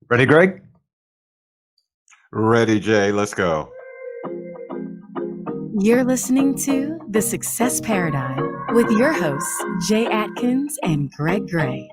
Ready, Greg? Ready, Jay. Let's go. You're listening to The Success Paradigm with your hosts, Jay Atkins and Greg Gray.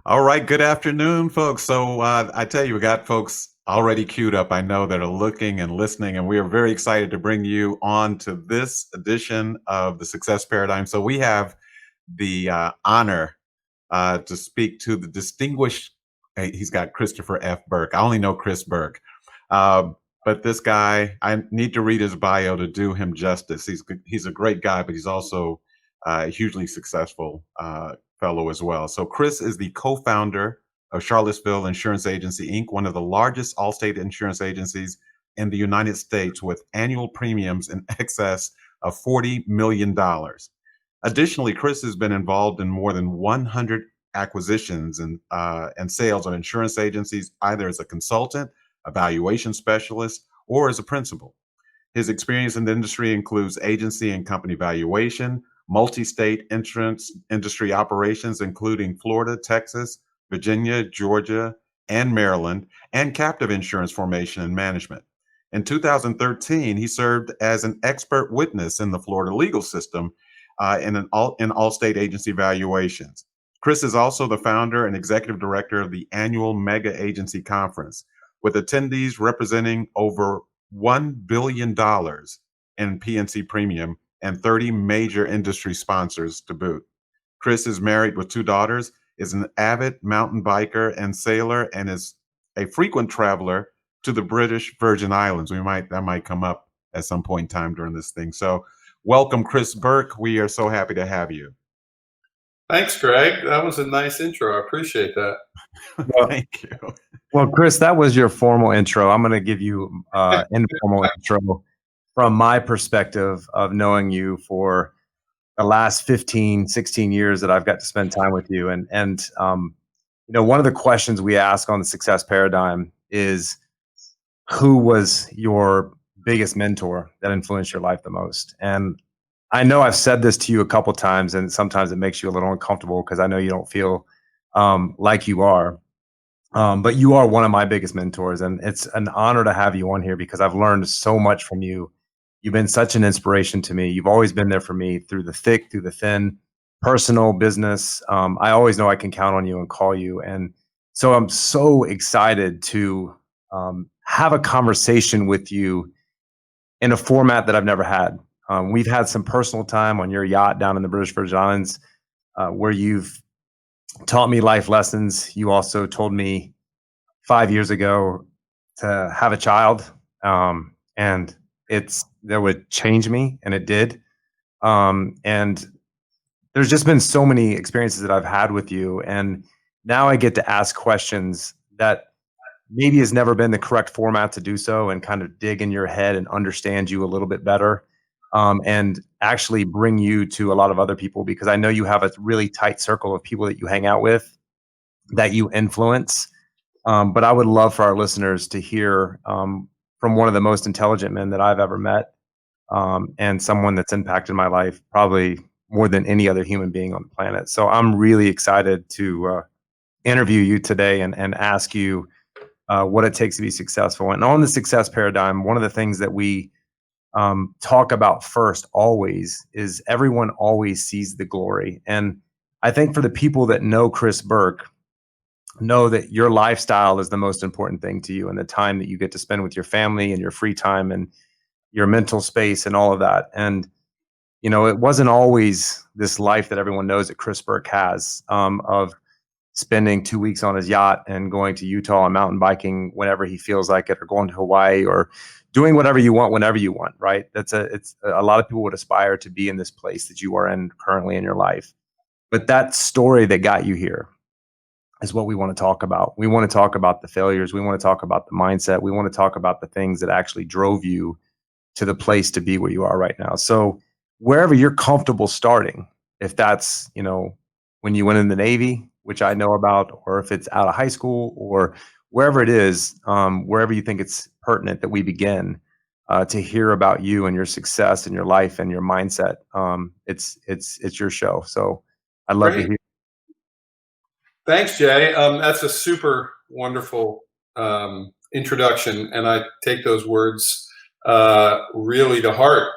All right. Good afternoon, folks. So I tell you, we got folks already queued up. I know that are looking and listening, and we are very excited to bring you on to this edition of the Success Paradigm. So we have the honor to speak to the distinguished. He's got Christopher F. Burke. I only know Chris Burke, but this guy, I need to read his bio to do him justice. He's a great guy, but he's also hugely successful fellow as well. So Chris is the co-founder of Charlottesville Insurance Agency, Inc., one of the largest Allstate Insurance Agencies in the United States, with annual premiums in excess of $40 million. Additionally, Chris has been involved in more than 100 acquisitions and sales of insurance agencies, either as a consultant, a valuation specialist, or as a principal. His experience in the industry includes agency and company valuation, multi-state insurance industry operations, including Florida, Texas, Virginia, Georgia, and Maryland, and captive insurance formation and management. In 2013, he served as an expert witness in the Florida legal system in Allstate Agency valuations. Chris is also the founder and executive director of the annual Mega Agency Conference, with attendees representing over $1 billion in P&C premium and 30 major industry sponsors to boot. Chris is married with 2 daughters, is an avid mountain biker and sailor, and is a frequent traveler to the British Virgin Islands. That might come up at some point in time during this thing. So welcome, Chris Burke. We are so happy to have you. Thanks, Greg. That was a nice intro. I appreciate that. Well, thank you. Well, Chris, that was your formal intro. I'm going to give you informal intro from my perspective of knowing you for the last 15, 16 years that I've got to spend time with you. And one of the questions we ask on the Success Paradigm is, who was your biggest mentor that influenced your life the most? And I know I've said this to you a couple times, and sometimes it makes you a little uncomfortable because I know you don't feel like you are. But you are one of my biggest mentors, and it's an honor to have you on here because I've learned so much from you. You've been such an inspiration to me. You've always been there for me through the thick, through the thin, personal, business. I always know I can count on you and call you. And so I'm so excited to have a conversation with you in a format that I've never had. We've had some personal time on your yacht down in the British Virgin Islands where you've taught me life lessons. You also told me 5 years ago to have a child, and that would change me, and it did. And there's just been so many experiences that I've had with you, and now I get to ask questions that maybe has never been the correct format to do so, and kind of dig in your head and understand you a little bit better, and actually bring you to a lot of other people, because I know you have a really tight circle of people that you hang out with, that you influence. But I would love for our listeners to hear from one of the most intelligent men that I've ever met, and someone that's impacted my life probably more than any other human being on the planet. So I'm really excited to interview you today and ask you what it takes to be successful. And on the Success Paradigm, one of the things that we talk about first always is everyone always sees the glory. And I think for the people that know Chris Burke, know that your lifestyle is the most important thing to you, and the time that you get to spend with your family and your free time and your mental space and all of that. And, it wasn't always this life that everyone knows that Chris Burke has, of spending 2 weeks on his yacht and going to Utah and mountain biking whenever he feels like it, or going to Hawaii, or doing whatever you want whenever you want, right? It's a lot of people would aspire to be in this place that you are in currently in your life. But that story that got you here is what we want to talk about. We want to talk about the failures. We want to talk about the mindset. We want to talk about the things that actually drove you to the place to be where you are right now. So wherever you're comfortable starting, if that's, when you went in the Navy, which I know about, or if it's out of high school, or wherever it is, wherever you think it's pertinent that we begin to hear about you and your success and your life and your mindset. It's your show. So I'd love to Great. hear. Thanks, Jay. That's a super wonderful introduction, and I take those words really to heart.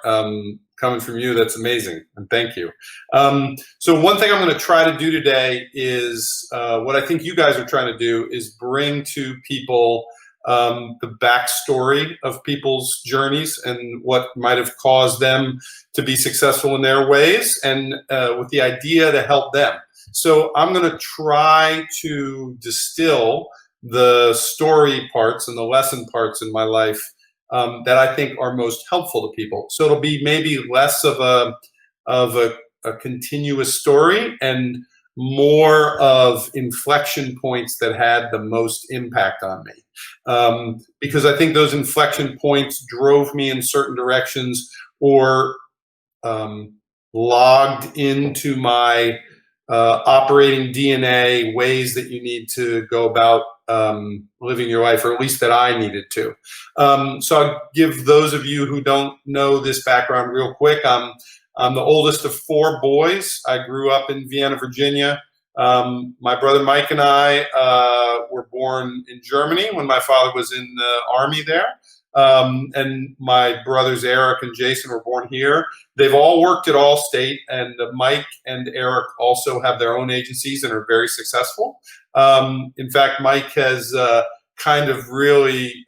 Coming from you, that's amazing, and thank you. So one thing I'm going to try to do today is what I think you guys are trying to do is bring to people the backstory of people's journeys and what might have caused them to be successful in their ways, and with the idea to help them. So I'm going to try to distill the story parts and the lesson parts in my life that I think are most helpful to people. So it'll be maybe less of a continuous story and more of inflection points that had the most impact on me. Because I think those inflection points drove me in certain directions or logged into my operating DNA ways that you need to go about living your life, or at least that I needed to. So I'll give those of you who don't know this background real quick. I'm the oldest of 4 boys. I grew up in Vienna, Virginia. My brother Mike and I were born in Germany when my father was in the army there. And my brothers Eric and Jason were born here. They've all worked at Allstate, and Mike and Eric also have their own agencies and are very successful. In fact, Mike has kind of really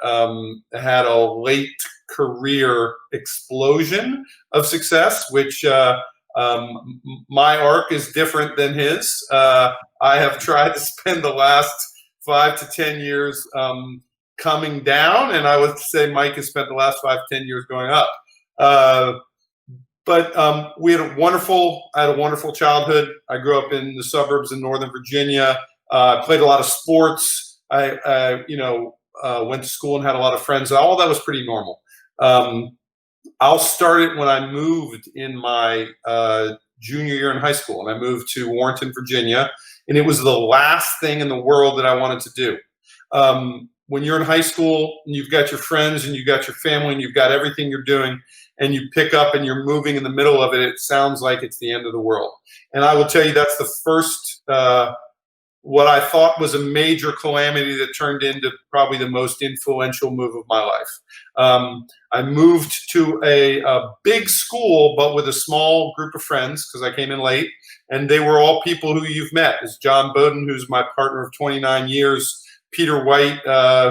had a late career explosion of success, which my arc is different than his. I have tried to spend the last 5 to 10 years coming down, and I would say Mike has spent the last 5 to 10 years going up. But I had a wonderful childhood. I grew up in the suburbs in Northern Virginia. Played a lot of sports. I went to school and had a lot of friends. All that was pretty normal. I'll start it when I moved in my junior year in high school, and I moved to Warrenton, Virginia, and it was the last thing in the world that I wanted to do. When you're in high school and you've got your friends and you've got your family and you've got everything you're doing, and you pick up and you're moving in the middle of it, it sounds like it's the end of the world. And I will tell you, that's the first, what I thought was a major calamity that turned into probably the most influential move of my life. I moved to a big school, but with a small group of friends because I came in late, and they were all people who you've met. It's John Bowden, who's my partner of 29 years, Peter White,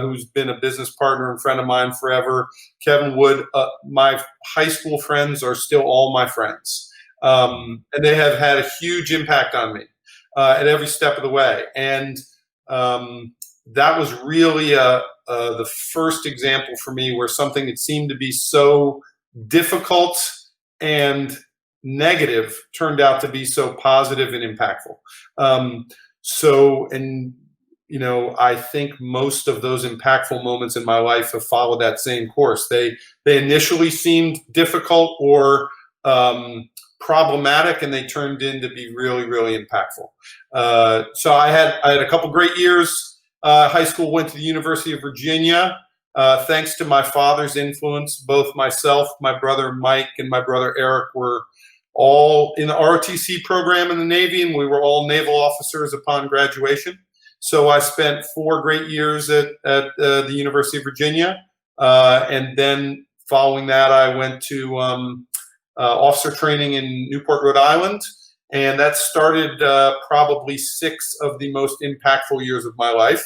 who's been a business partner and friend of mine forever, Kevin Wood. My high school friends are still all my friends. And they have had a huge impact on me at every step of the way. And that was really the first example for me where something that seemed to be so difficult and negative turned out to be so positive and impactful. I think most of those impactful moments in my life have followed that same course. They initially seemed difficult or problematic, and they turned in to be really, really impactful. So I had a couple great years. High school, went to the University of Virginia. Thanks to my father's influence, both myself, my brother Mike, and my brother Eric were all in the ROTC program in the Navy, and we were all naval officers upon graduation. So I spent 4 great years at the University of Virginia. And then following that, I went to officer training in Newport, Rhode Island. And that started probably 6 of the most impactful years of my life.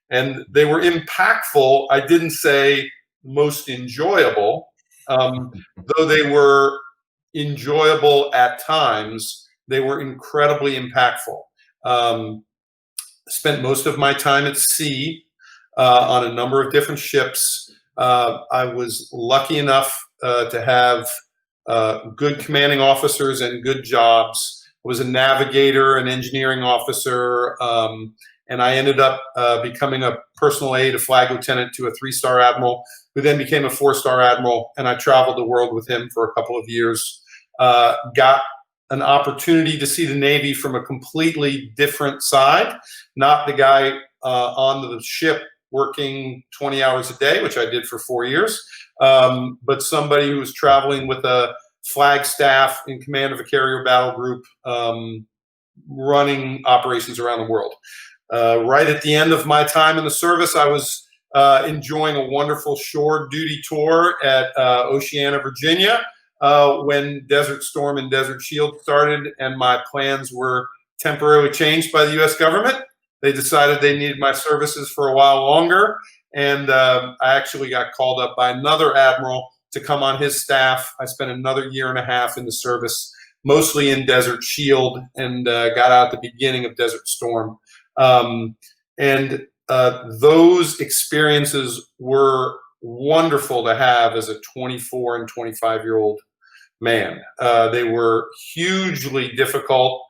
And they were impactful. I didn't say most enjoyable, though they were enjoyable at times. They were incredibly impactful. Spent most of my time at sea on a number of different ships. I was lucky enough to have good commanding officers and good jobs. I was a navigator, an engineering officer, and I ended up becoming a personal aide, a flag lieutenant to a 3-star admiral, who then became a 4-star admiral, and I traveled the world with him for a couple of years. Got an opportunity to see the Navy from a completely different side, not the guy on the ship working 20 hours a day, which I did for 4 years, but somebody who was traveling with a flag staff in command of a carrier battle group, running operations around the world. Right at the end of my time in the service, I was enjoying a wonderful shore duty tour at Oceana, Virginia, when Desert Storm and Desert Shield started, and my plans were temporarily changed by the U.S. government. They decided they needed my services for a while longer, and I actually got called up by another admiral to come on his staff. I spent another year and a half in the service, mostly in Desert Shield, and got out at the beginning of Desert Storm. Those experiences were wonderful to have as a 24 and 25-year-old man. They were hugely difficult,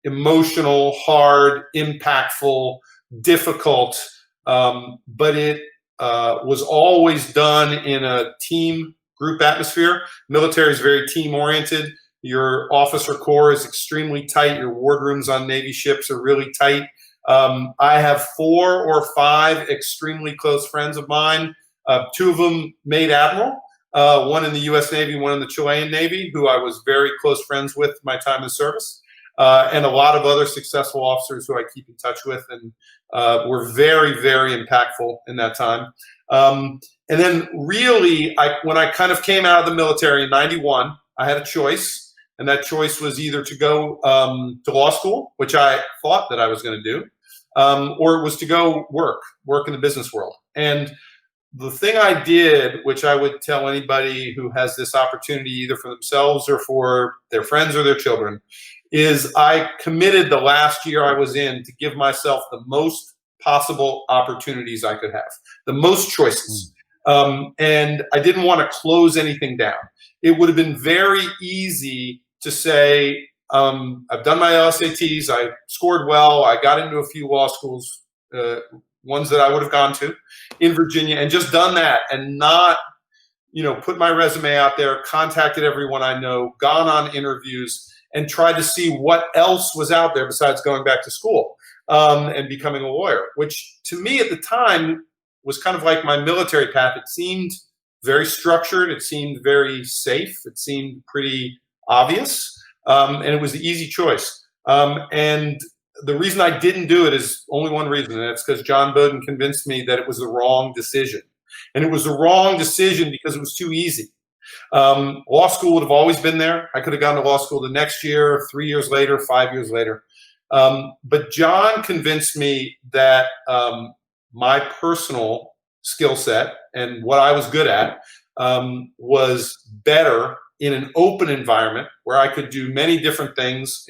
emotional, hard, impactful, difficult, but it was always done in a team group atmosphere. Military is very team-oriented. Your officer corps is extremely tight. Your wardrooms on Navy ships are really tight. I have 4 or 5 extremely close friends of mine. 2 of them made admiral, one in the U.S. Navy, one in the Chilean Navy, who I was very close friends with my time in service, and a lot of other successful officers who I keep in touch with, and were very, very impactful in that time. And then really, when I kind of came out of the military in 91, I had a choice. And that choice was either to go to law school, which I thought that I was going to do, or it was to go work in the business world. And the thing I did, which I would tell anybody who has this opportunity either for themselves or for their friends or their children, is I committed the last year I was in to give myself the most possible opportunities I could have, the most choices. And I didn't want to close anything down. It would have been very easy to say, I've done my LSATs, I scored well, I got into a few law schools, ones that I would have gone to in Virginia, and just done that and not, put my resume out there, contacted everyone I know, gone on interviews, and tried to see what else was out there besides going back to school and becoming a lawyer, which to me at the time was kind of like my military path. It seemed very structured. It seemed very safe. It seemed pretty obvious. And it was the easy choice. And the reason I didn't do it is only one reason, and that's because John Bowden convinced me that it was the wrong decision. And it was the wrong decision because it was too easy. Law school would have always been there. I could have gone to law school the next year, 3 years later, 5 years later. But John convinced me that my personal skill set and what I was good at was better in an open environment where I could do many different things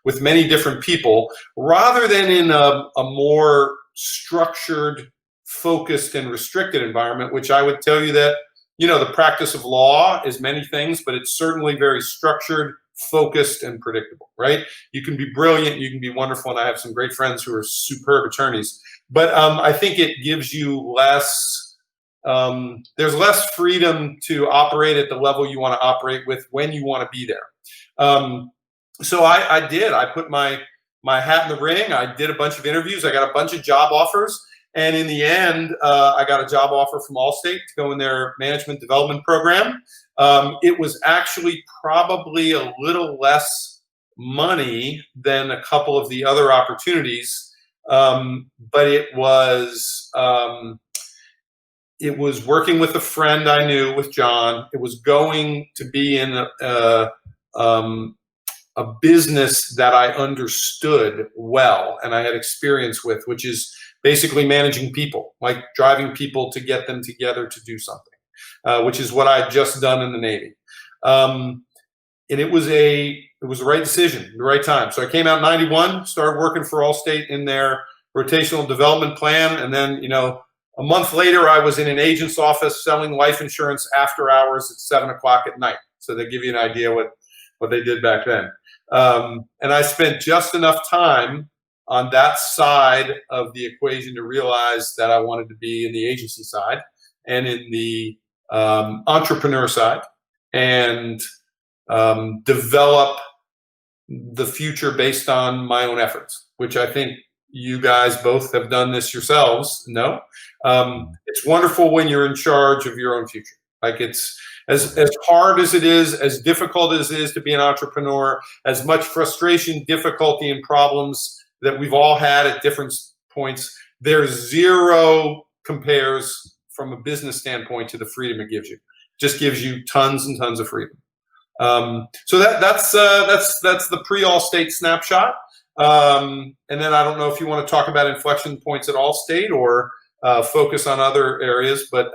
with many different people, rather than in a more structured, focused, and restricted environment, which I would tell you that, the practice of law is many things, but it's certainly very structured, focused, and predictable, right? You can be brilliant, you can be wonderful, and I have some great friends who are superb attorneys, but I think it gives you less, there's less freedom to operate at the level you want to operate with when you want to be there. So I did. I put my hat in the ring. I did a bunch of interviews. I got a bunch of job offers. And in the end, I got a job offer from Allstate to go in their management development program. It was actually probably a little less money than a couple of the other opportunities, but it was working with a friend I knew, with John. It was going to be in a business that I understood well and I had experience with, which is basically managing people, like driving people to get them together to do something, which is what I had just done in the Navy. And it was the right decision, the right time. So I came out in 91, started working for Allstate in their rotational development plan. And then, a month later, I was in an agent's office selling life insurance after hours at 7 o'clock at night. So they give you an idea what they did back then. And I spent just enough time on that side of the equation to realize that I wanted to be in the agency side and in the entrepreneur side and develop the future based on my own efforts, which I think, you guys both have done this yourselves. No, it's wonderful when you're in charge of your own future. Like, it's as hard as it is, as difficult as it is to be an entrepreneur, as much frustration, difficulty, and problems that we've all had at different points. There's zero compares from a business standpoint to the freedom it gives you. It just gives you tons and tons of freedom. So that's the pre-Allstate snapshot. And then I don't know if you want to talk about inflection points at Allstate or focus on other areas, but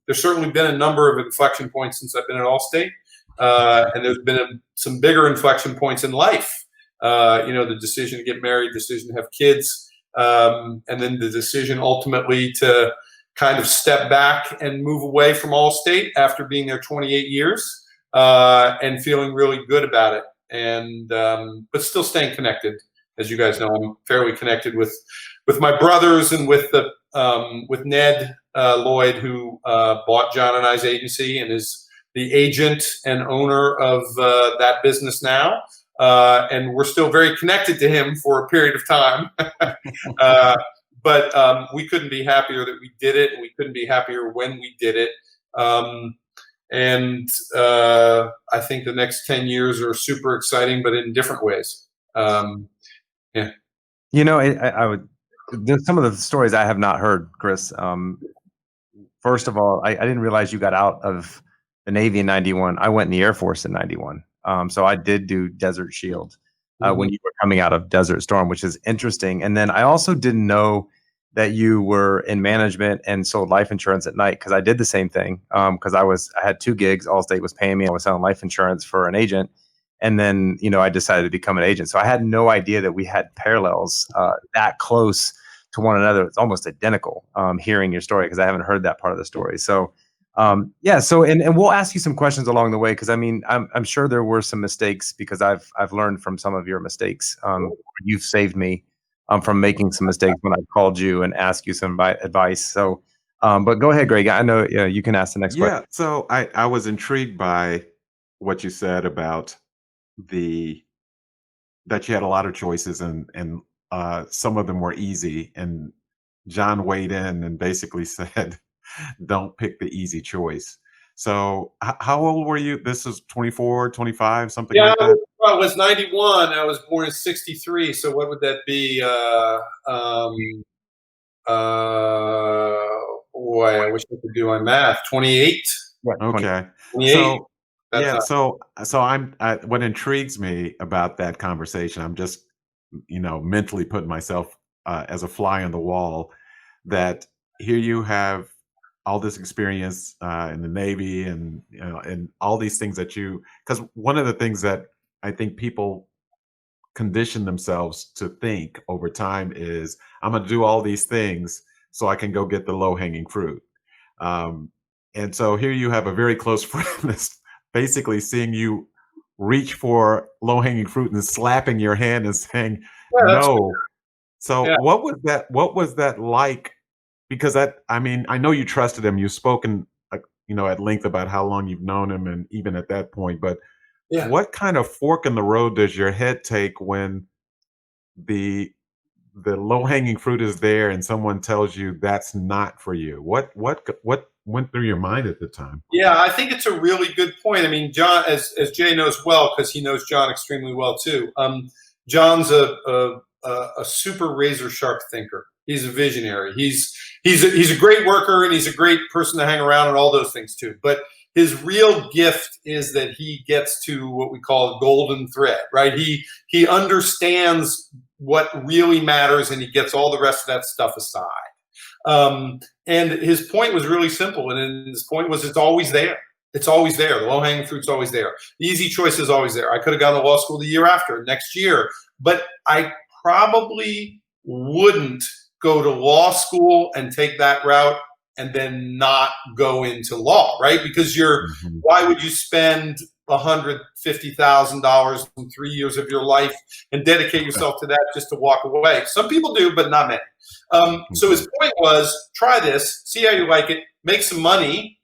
there's certainly been a number of inflection points since I've been at Allstate, and there's been some bigger inflection points in life. The decision to get married, decision to have kids, and then the decision ultimately to kind of step back and move away from Allstate after being there 28 years. And feeling really good about it, and but still staying connected. As you guys know, I'm fairly connected with my brothers and with Ned Lloyd, who bought John and I's agency and is the agent and owner of that business now. And we're still very connected to him for a period of time. But we couldn't be happier that we did it, and we couldn't be happier when we did it. And I think the next 10 years are super exciting, but in different ways. Yeah. I would. There's some of the stories I have not heard, Chris. First of all, I didn't realize you got out of the Navy in '91. I went in the Air Force in '91. So I did do Desert Shield when you were coming out of Desert Storm, which is interesting. And then I also didn't know that you were in management and sold life insurance at night, because I did the same thing. Because I had 2 gigs. Allstate was paying me. I was selling life insurance for an agent. And then, I decided to become an agent. So I had no idea that we had parallels that close to one another. It's almost identical hearing your story, because I haven't heard that part of the story. So, So, and we'll ask you some questions along the way, because I'm sure there were some mistakes, because I've learned from some of your mistakes. You've saved me from making some mistakes when I called you and asked you some advice. So, but go ahead, Greg. I know you can ask the next question. Yeah. So I was intrigued by what you said about that you had a lot of choices, and some of them were easy. And John weighed in and basically said, don't pick the easy choice. So how old were you? This is 24, 25, something like that? I was 91. I was born in 63. So what would that be? Boy, I wish I could do my math. 28. Okay. 28. So what intrigues me about that conversation, I'm just, mentally putting myself as a fly on the wall, that here you have all this experience in the Navy, and and all these things because one of the things that I think people condition themselves to think over time is, I'm going to do all these things so I can go get the low-hanging fruit. And so here you have a very close friend that's basically seeing you reach for low-hanging fruit and slapping your hand and saying, no. So what was that like? Because I know you trusted him. You've spoken, at length about how long you've known him, and even at that point, but what kind of fork in the road does your head take when the low-hanging fruit is there and someone tells you that's not for you? What went through your mind at the time? Yeah, I think it's a really good point. John, as Jay knows well, because he knows John extremely well too. John's a super razor sharp thinker. He's a visionary. He's a great worker, and he's a great person to hang around, and all those things too. But his real gift is that he gets to what we call golden thread, right? He understands what really matters, and he gets all the rest of that stuff aside. And his point was really simple, and his point was, it's always there. It's always there. The low-hanging fruit's always there. The easy choice is always there. I could have gone to law school the year after, next year, but I probably wouldn't go to law school and take that route and then not go into law, right? Because why would you spend $150,000 in 3 years of your life and dedicate yourself to that just to walk away? Some people do, but not many. So his point was, try this, see how you like it, make some money,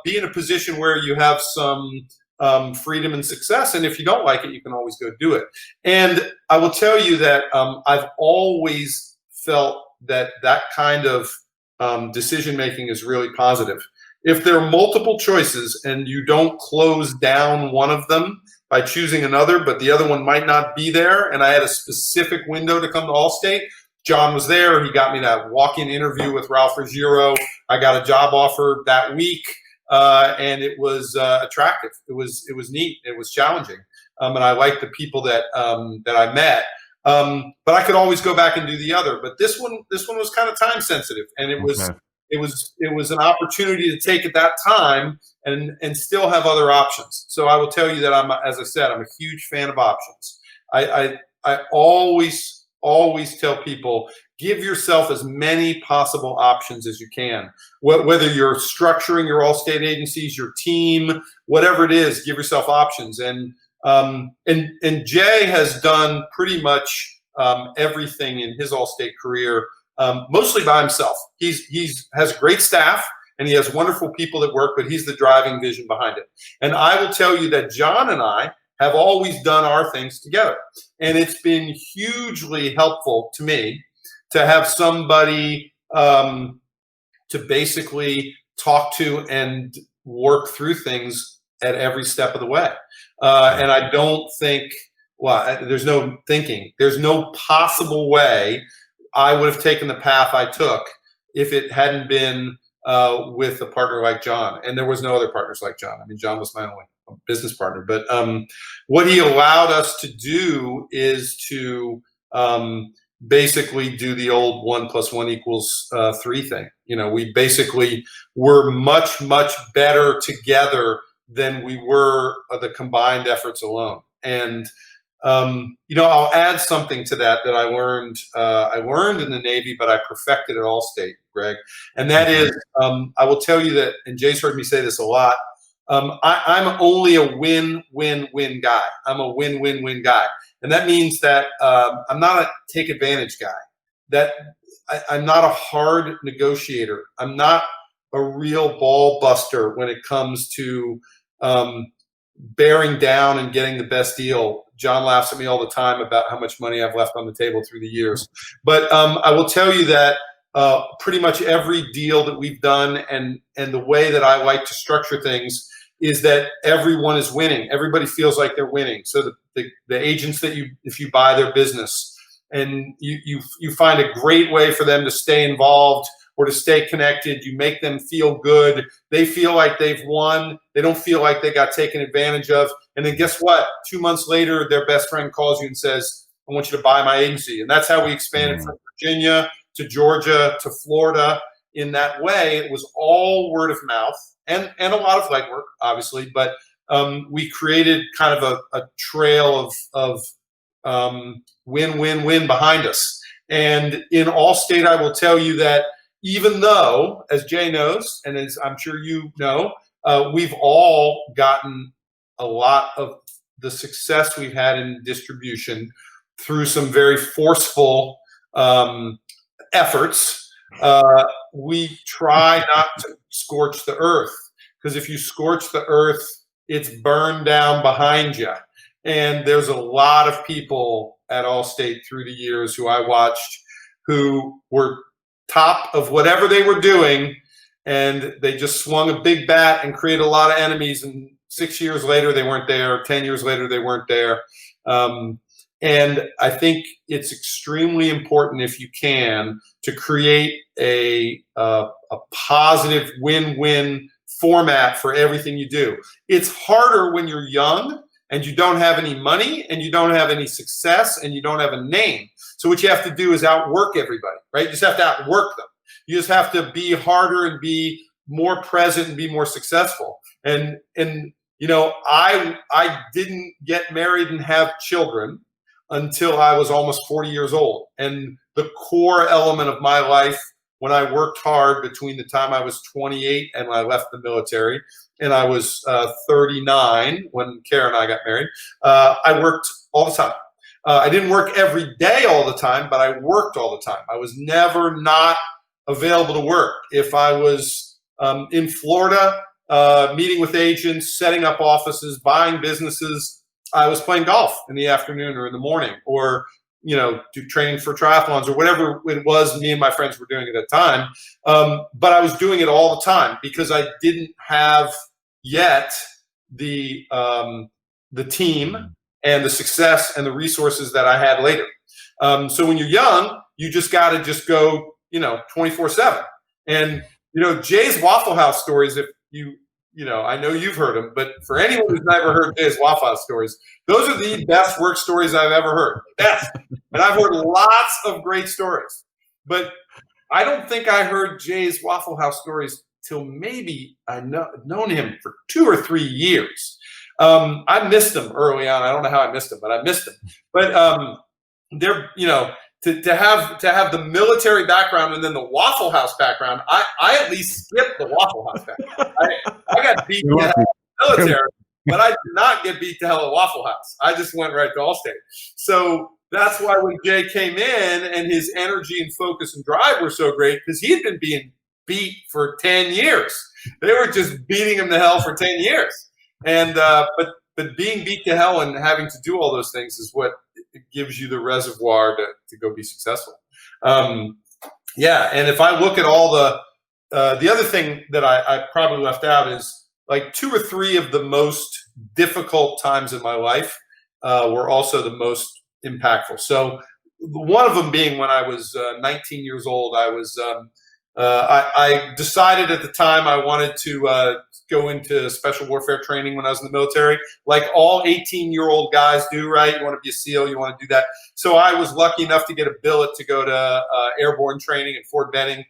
be in a position where you have some freedom and success. And if you don't like it, you can always go do it. And I will tell you that I've always felt that that kind of decision making is really positive. If there are multiple choices and you don't close down one of them by choosing another, but the other one might not be there, and I had a specific window to come to Allstate, John was there. He got me that walk-in interview with Ralph Ruggiero. I got a job offer that week, and it was attractive. It was neat. It was challenging, and I liked the people that I met. But I could always go back and do the other. But this one was kind of time sensitive, and it was an opportunity to take at that time and still have other options. So I will tell you that as I said, I'm a huge fan of options. I always tell people, give yourself as many possible options as you can. Whether you're structuring your Allstate agencies, your team, whatever it is, give yourself options. And Jay has done pretty much everything in his Allstate career, mostly by himself. He's has great staff and he has wonderful people that work, but he's the driving vision behind it. And I will tell you that John and I have always done our things together. And it's been hugely helpful to me to have somebody to basically talk to and work through things at every step of the way. And I don't think, there's no thinking. There's no possible way I would have taken the path I took if it hadn't been with a partner like John. And there was no other partners like John. I mean, John was my only business partner. But what he allowed us to do is to basically do the old 1 + 1 = 3 thing. You know, we basically were much, much better together than we were the combined efforts alone. And I'll add something to that I learned. I learned in the Navy, but I perfected at Allstate, Greg. And that is, I will tell you that, and Jay's heard me say this a lot. I'm only a win-win-win guy. I'm a win-win-win guy, and that means that I'm not a take advantage guy. That I'm not a hard negotiator. I'm not a real ball buster when it comes to bearing down and getting the best deal. John laughs at me all the time about how much money I've left on the table through the years. But I will tell you that pretty much every deal that we've done and the way that I like to structure things is that everyone is winning. Everybody feels like they're winning. So the agents that if you buy their business and you find a great way for them to stay involved or to stay connected, you make them feel good. They feel like they've won. They don't feel like they got taken advantage of. And then guess what? 2 months later, their best friend calls you and says, I want you to buy my agency. And that's how we expanded from Virginia to Georgia to Florida. In that way, it was all word of mouth and a lot of legwork, obviously. But we created kind of a trail of win-win-win behind us. And in Allstate, I will tell you that even though, as Jay knows, and as I'm sure you know, we've all gotten a lot of the success we've had in distribution through some very forceful efforts. We try not to scorch the earth, because if you scorch the earth, it's burned down behind you. And there's a lot of people at Allstate through the years who I watched who were top of whatever they were doing, and they just swung a big bat and created a lot of enemies. And 6 years later, they weren't there. 10 years later, they weren't there. And I think it's extremely important, if you can, to create a positive win-win format for everything you do. It's harder when you're young and you don't have any money and you don't have any success and you don't have a name. So what you have to do is outwork everybody, right? You just have to outwork them. You just have to be harder and be more present and be more successful. And I didn't get married and have children until I was almost 40 years old. And the core element of my life, when I worked hard between the time I was 28 and I left the military, and I was 39 when Kara and I got married, I worked all the time. I didn't work every day all the time, but I worked all the time. I was never not available to work. If I was in Florida, meeting with agents, setting up offices, buying businesses, I was playing golf in the afternoon or in the morning, or do training for triathlons or whatever it was me and my friends were doing at that time. But I was doing it all the time because I didn't have yet the team and the success and the resources that I had later. So when you're young, you just got to just go, 24/7. And, Jay's Waffle House stories, if I know you've heard them, but for anyone who's never heard Jay's Waffle House stories, those are the best work stories I've ever heard. Best. And I've heard lots of great stories. But I don't think I heard Jay's Waffle House stories till maybe known him for 2 or 3 years. I missed him early on. I don't know how I missed him, but I missed him. But to have the military background and then the Waffle House background, I at least skipped the Waffle House background. I got beat to hell in the military, but I did not get beat to hell at Waffle House. I just went right to Allstate. So that's why when Jay came in and his energy and focus and drive were so great, because he had been being beat for 10 years. They were just beating him to hell for 10 years. And but being beat to hell and having to do all those things is what gives you the reservoir to go be successful. And if I look at all the other thing that I probably left out is like 2 or 3 of the most difficult times in my life were also the most impactful. So one of them being when I was 19 years old, I decided at the time I wanted to go into special warfare training when I was in the military, like all 18-year-old guys do, right? You want to be a SEAL, you want to do that. So I was lucky enough to get a billet to go to Airborne training in Fort Benning,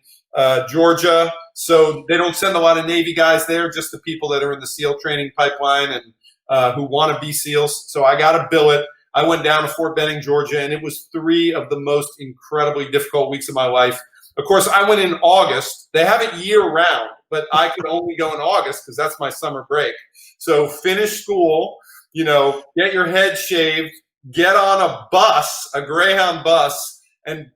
Georgia. So they don't send a lot of Navy guys there, just the people that are in the SEAL training pipeline and who want to be SEALs. So I got a billet. I went down to Fort Benning, Georgia, and it was 3 of the most incredibly difficult weeks of my life. Of course, I went in August. They have it year-round, but I could only go in August because that's my summer break. So finish school, get your head shaved, get on a bus, a Greyhound bus, and,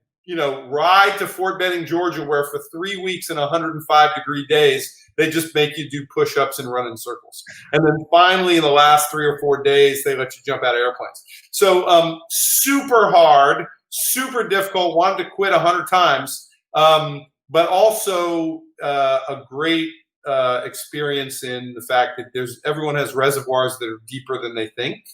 ride to Fort Benning, Georgia, where for 3 weeks and 105-degree days, they just make you do push-ups and run in circles. And then finally, in the last 3 or 4 days, they let you jump out of airplanes. So super hard, super difficult, wanted to quit 100 times. But also a great experience in the fact that everyone has reservoirs that are deeper than they think.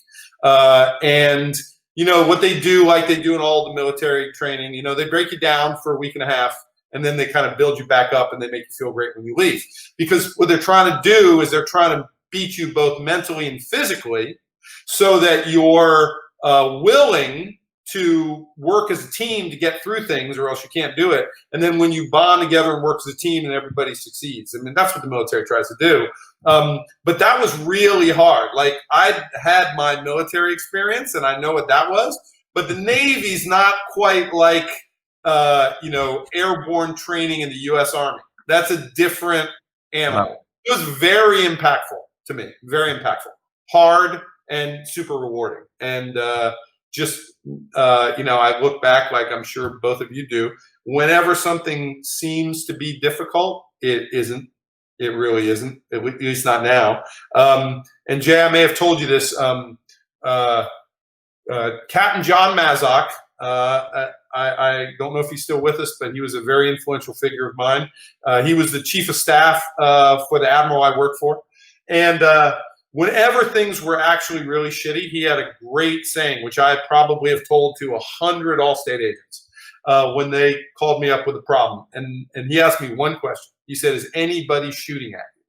And what they do, like they do in all the military training, they break you down for a week and a half, and then they kind of build you back up and they make you feel great when you leave. Because what they're trying to do is they're trying to beat you both mentally and physically so that you're willing to work as a team to get through things, or else you can't do it. And then when you bond together and work as a team, and everybody succeeds. I mean, that's what the military tries to do. But that was really hard. Like, I had my military experience, and I know what that was. But the Navy's not quite like, airborne training in the U.S. Army. That's a different animal. Wow. It was very impactful to me. Very impactful. Hard and super rewarding. And I look back, like I'm sure both of you do, whenever something seems to be difficult, it isn't. It really isn't, at least not now. And Jay, I may have told you this. Captain John Mazzock, I don't know if he's still with us, but he was a very influential figure of mine. He was the chief of staff for the admiral I worked for. And whenever things were actually really shitty, he had a great saying, which I probably have told to 100 Allstate agents when they called me up with a problem. And he asked me one question. He said, "Is anybody shooting at you?"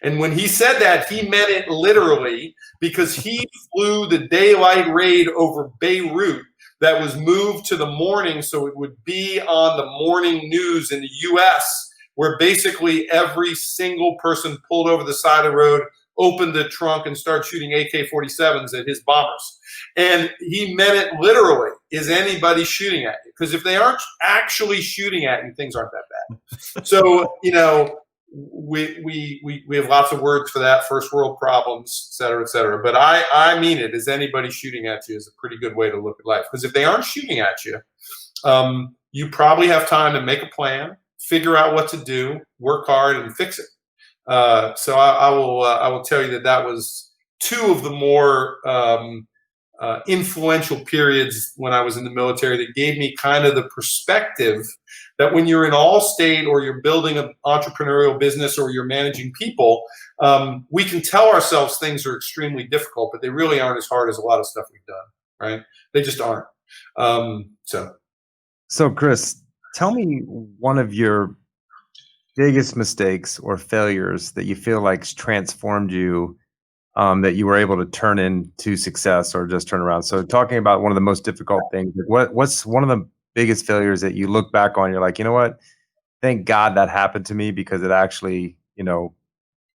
And when he said that, he meant it literally, because he flew the daylight raid over Beirut that was moved to the morning so it would be on the morning news in the U.S., where basically every single person pulled over the side of the road, opened the trunk, and started shooting AK-47s at his bombers. And he meant it literally. Is anybody shooting at you? Because if they aren't actually shooting at you, things aren't that bad. So, we have lots of words for that, first world problems, et cetera, et cetera. But I mean it. Is anybody shooting at you is a pretty good way to look at life. Because if they aren't shooting at you, you probably have time to make a plan, figure out what to do, work hard, and fix it. So I will tell you that was 2 of the more influential periods when I was in the military that gave me kind of the perspective that when you're in Allstate or you're building an entrepreneurial business or you're managing people, we can tell ourselves things are extremely difficult, but they really aren't as hard as a lot of stuff we've done, right? They just aren't. So Chris, tell me one of your biggest mistakes or failures that you feel like transformed you, that you were able to turn into success or just turn around. So talking about one of the most difficult things, what's one of the biggest failures that you look back on, you're like, you know what, thank God that happened to me because it actually,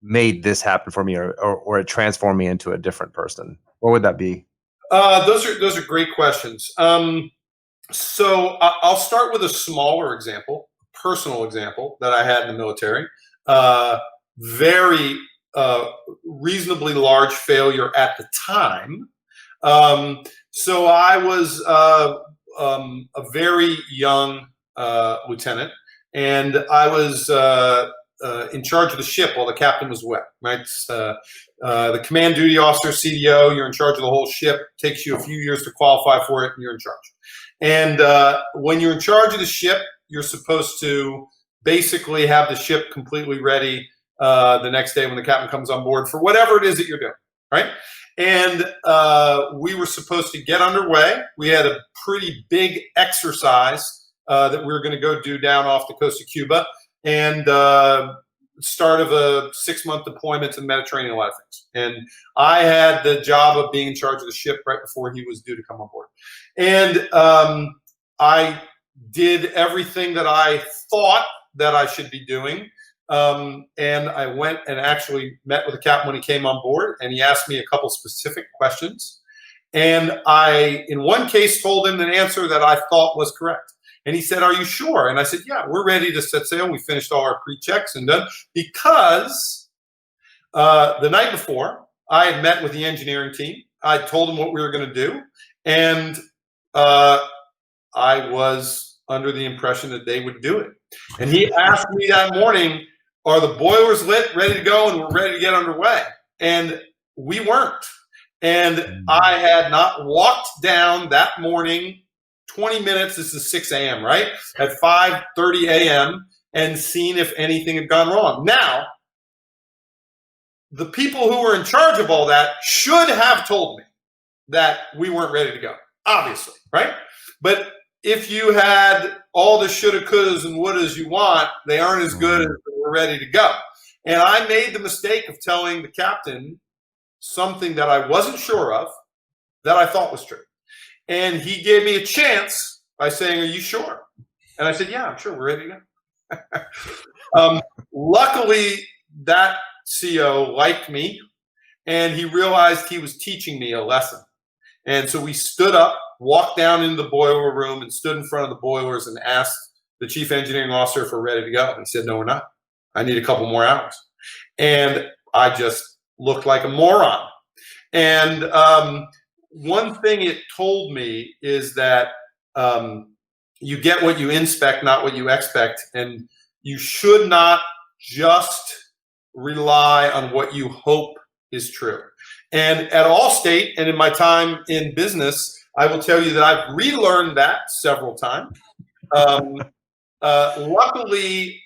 made this happen for me, or it transformed me into a different person. What would that be? Those are great questions. So I'll start with a smaller example, personal example that I had in the military. Very reasonably large failure at the time. So I was a very young lieutenant, and I was in charge of the ship while the captain was away. Right, the command duty officer, CDO, you're in charge of the whole ship. Takes you a few years to qualify for it, and you're in charge. And when you're in charge of the ship, you're supposed to basically have the ship completely ready the next day when the captain comes on board for whatever it is that you're doing, right? And we were supposed to get underway. We had a pretty big exercise that we were going to go do down off the coast of Cuba, and start of a 6-month deployment to the Mediterranean, a lot of things. And I had the job of being in charge of the ship right before he was due to come on board. And I did everything that I thought that I should be doing. And I went and actually met with the captain when he came on board, and he asked me a couple specific questions. And I, in one case, told him an answer that I thought was correct. And he said, "Are you sure?" And I said, "Yeah, we're ready to set sail. We finished all our pre-checks and done." Because the night before, I had met with the engineering team. I told them what we were going to do. And I was under the impression that they would do it. And he asked me that morning, "Are the boilers lit, ready to go, and we're ready to get underway?" And we weren't. And I had not walked down that morning 20 minutes, this is 6 a.m., right? At 5:30 a.m. and seen if anything had gone wrong. Now, the people who were in charge of all that should have told me that we weren't ready to go, obviously, right? But if you had all the shoulda, couldas, and wouldas you want, they aren't as good as we're ready to go. And I made the mistake of telling the captain something that I wasn't sure of that I thought was true. And he gave me a chance by saying, "Are you sure?" And I said, "Yeah, I'm sure. We're ready to go." Luckily, that CO liked me, and he realized he was teaching me a lesson. And so we stood up, walked down into the boiler room, and stood in front of the boilers and asked the chief engineering officer if we're ready to go. And he said, "No, we're not. I need a couple more hours." And I just looked like a moron. And one thing it told me is that you get what you inspect, not what you expect. And you should not just rely on what you hope is true. And at Allstate and in my time in business, I will tell you that I've relearned that several times. Luckily,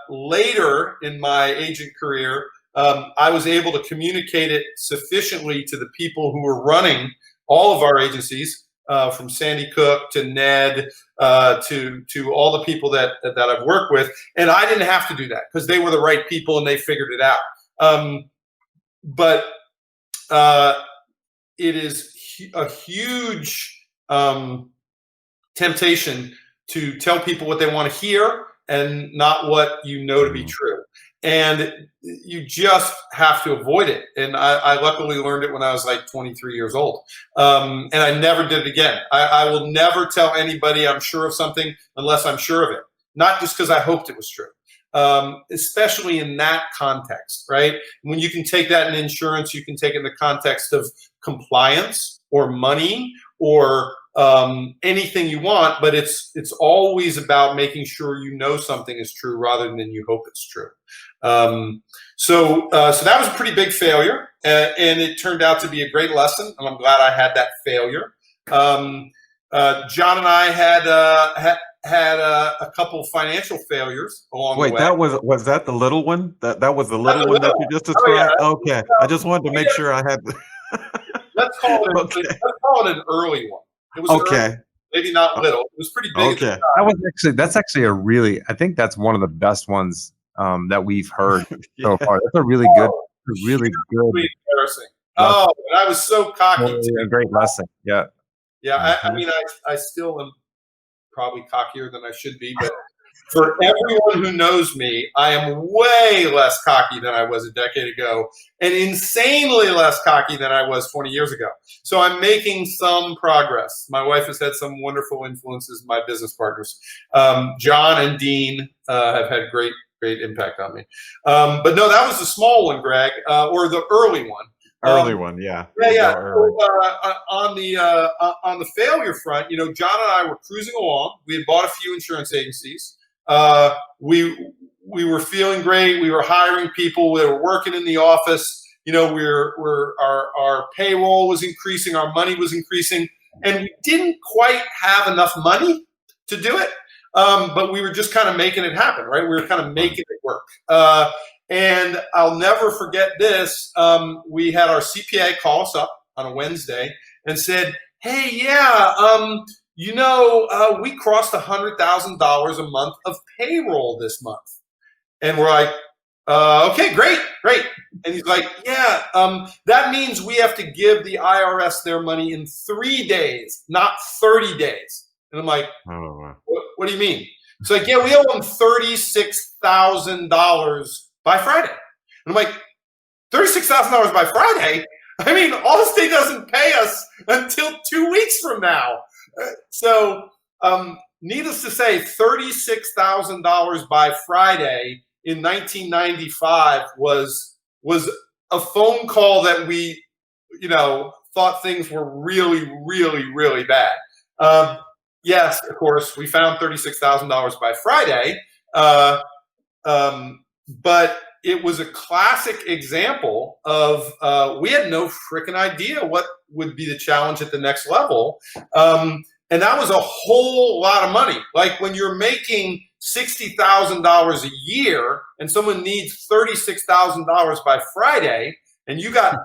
later in my agent career, I was able to communicate it sufficiently to the people who were running all of our agencies, from Sandy Cook to Ned, to all the people that I've worked with. And I didn't have to do that because they were the right people and they figured it out. But it is a huge temptation to tell people what they want to hear and not what you know to be true. And you just have to avoid it. And I luckily learned it when I was like 23 years old. And I never did it again. I will never tell anybody I'm sure of something unless I'm sure of it. Not just because I hoped it was true. Especially in that context, right? When you can take that in insurance, you can take it in the context of compliance or money or anything you want, but it's always about making sure you know something is true rather than you hope it's true. So that was a pretty big failure, and it turned out to be a great lesson, and I'm glad I had that failure. John and I had a couple financial failures along the way. Wait, was that the little one? That was the little one that you just described? Oh, yeah. Okay, I just wanted to make sure I had. Let's call it an early one. It was okay. Early, maybe not little. It was pretty big. Okay. That's actually a really, I think that's one of the best ones that we've heard so far. That's a really good. Embarrassing. Oh, and I was so cocky. A great lesson. Yeah. Yeah. I mean, I still am probably cockier than I should be, but for everyone who knows me, I am way less cocky than I was a decade ago, and insanely less cocky than I was 20 years ago. So I'm making some progress. My wife has had some wonderful influences, my business partners. John and Dean have had great impact on me. But no, that was the small one, Greg, or the early one. Early one, yeah. Yeah. On the failure front, John and I were cruising along. We had bought a few insurance agencies. We were feeling great. We were hiring people. We were working in the office. Our payroll was increasing. Our money was increasing, and we didn't quite have enough money to do it. But we were just kind of making it happen, right? We were kind of making it work. And I'll never forget this. We had our CPA call us up on a Wednesday and said, "Hey, we crossed $100,000 a month of payroll this month." And we're like, "Okay, great." And he's like, "Yeah, that means we have to give the IRS their money in 3 days, not 30 days." And I'm like, "Oh, wow. What do you mean?" It's like, "Yeah, we owe them $36,000 by Friday." And I'm like, $36,000 by Friday? I mean, Allstate doesn't pay us until 2 weeks from now. So needless to say, $36,000 by Friday in 1995 was a phone call that we, thought things were really, really, really bad. Yes, of course, we found $36,000 by Friday. But it was a classic example of we had no freaking idea what would be the challenge at the next level. And that was a whole lot of money. Like when you're making $60,000 a year and someone needs $36,000 by Friday, and you got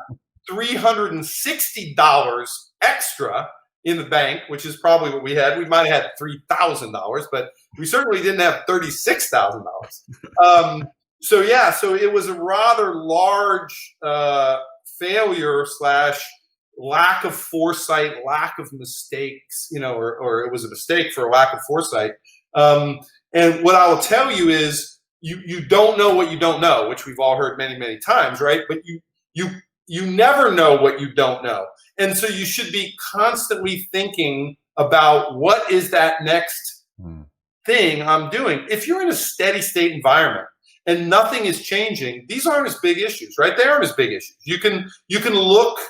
$360 extra in the bank, which is probably what we had. We might have had $3,000, but we certainly didn't have $36,000. So it was a rather large failure / lack of foresight, lack of mistakes, or it was a mistake for a lack of foresight. And what I will tell you is you don't know what you don't know, which we've all heard many, many times, right? But you never know what you don't know. And so you should be constantly thinking about what is that next thing I'm doing. If you're in a steady state environment and nothing is changing, these aren't as big issues, right? They aren't as big issues. You can look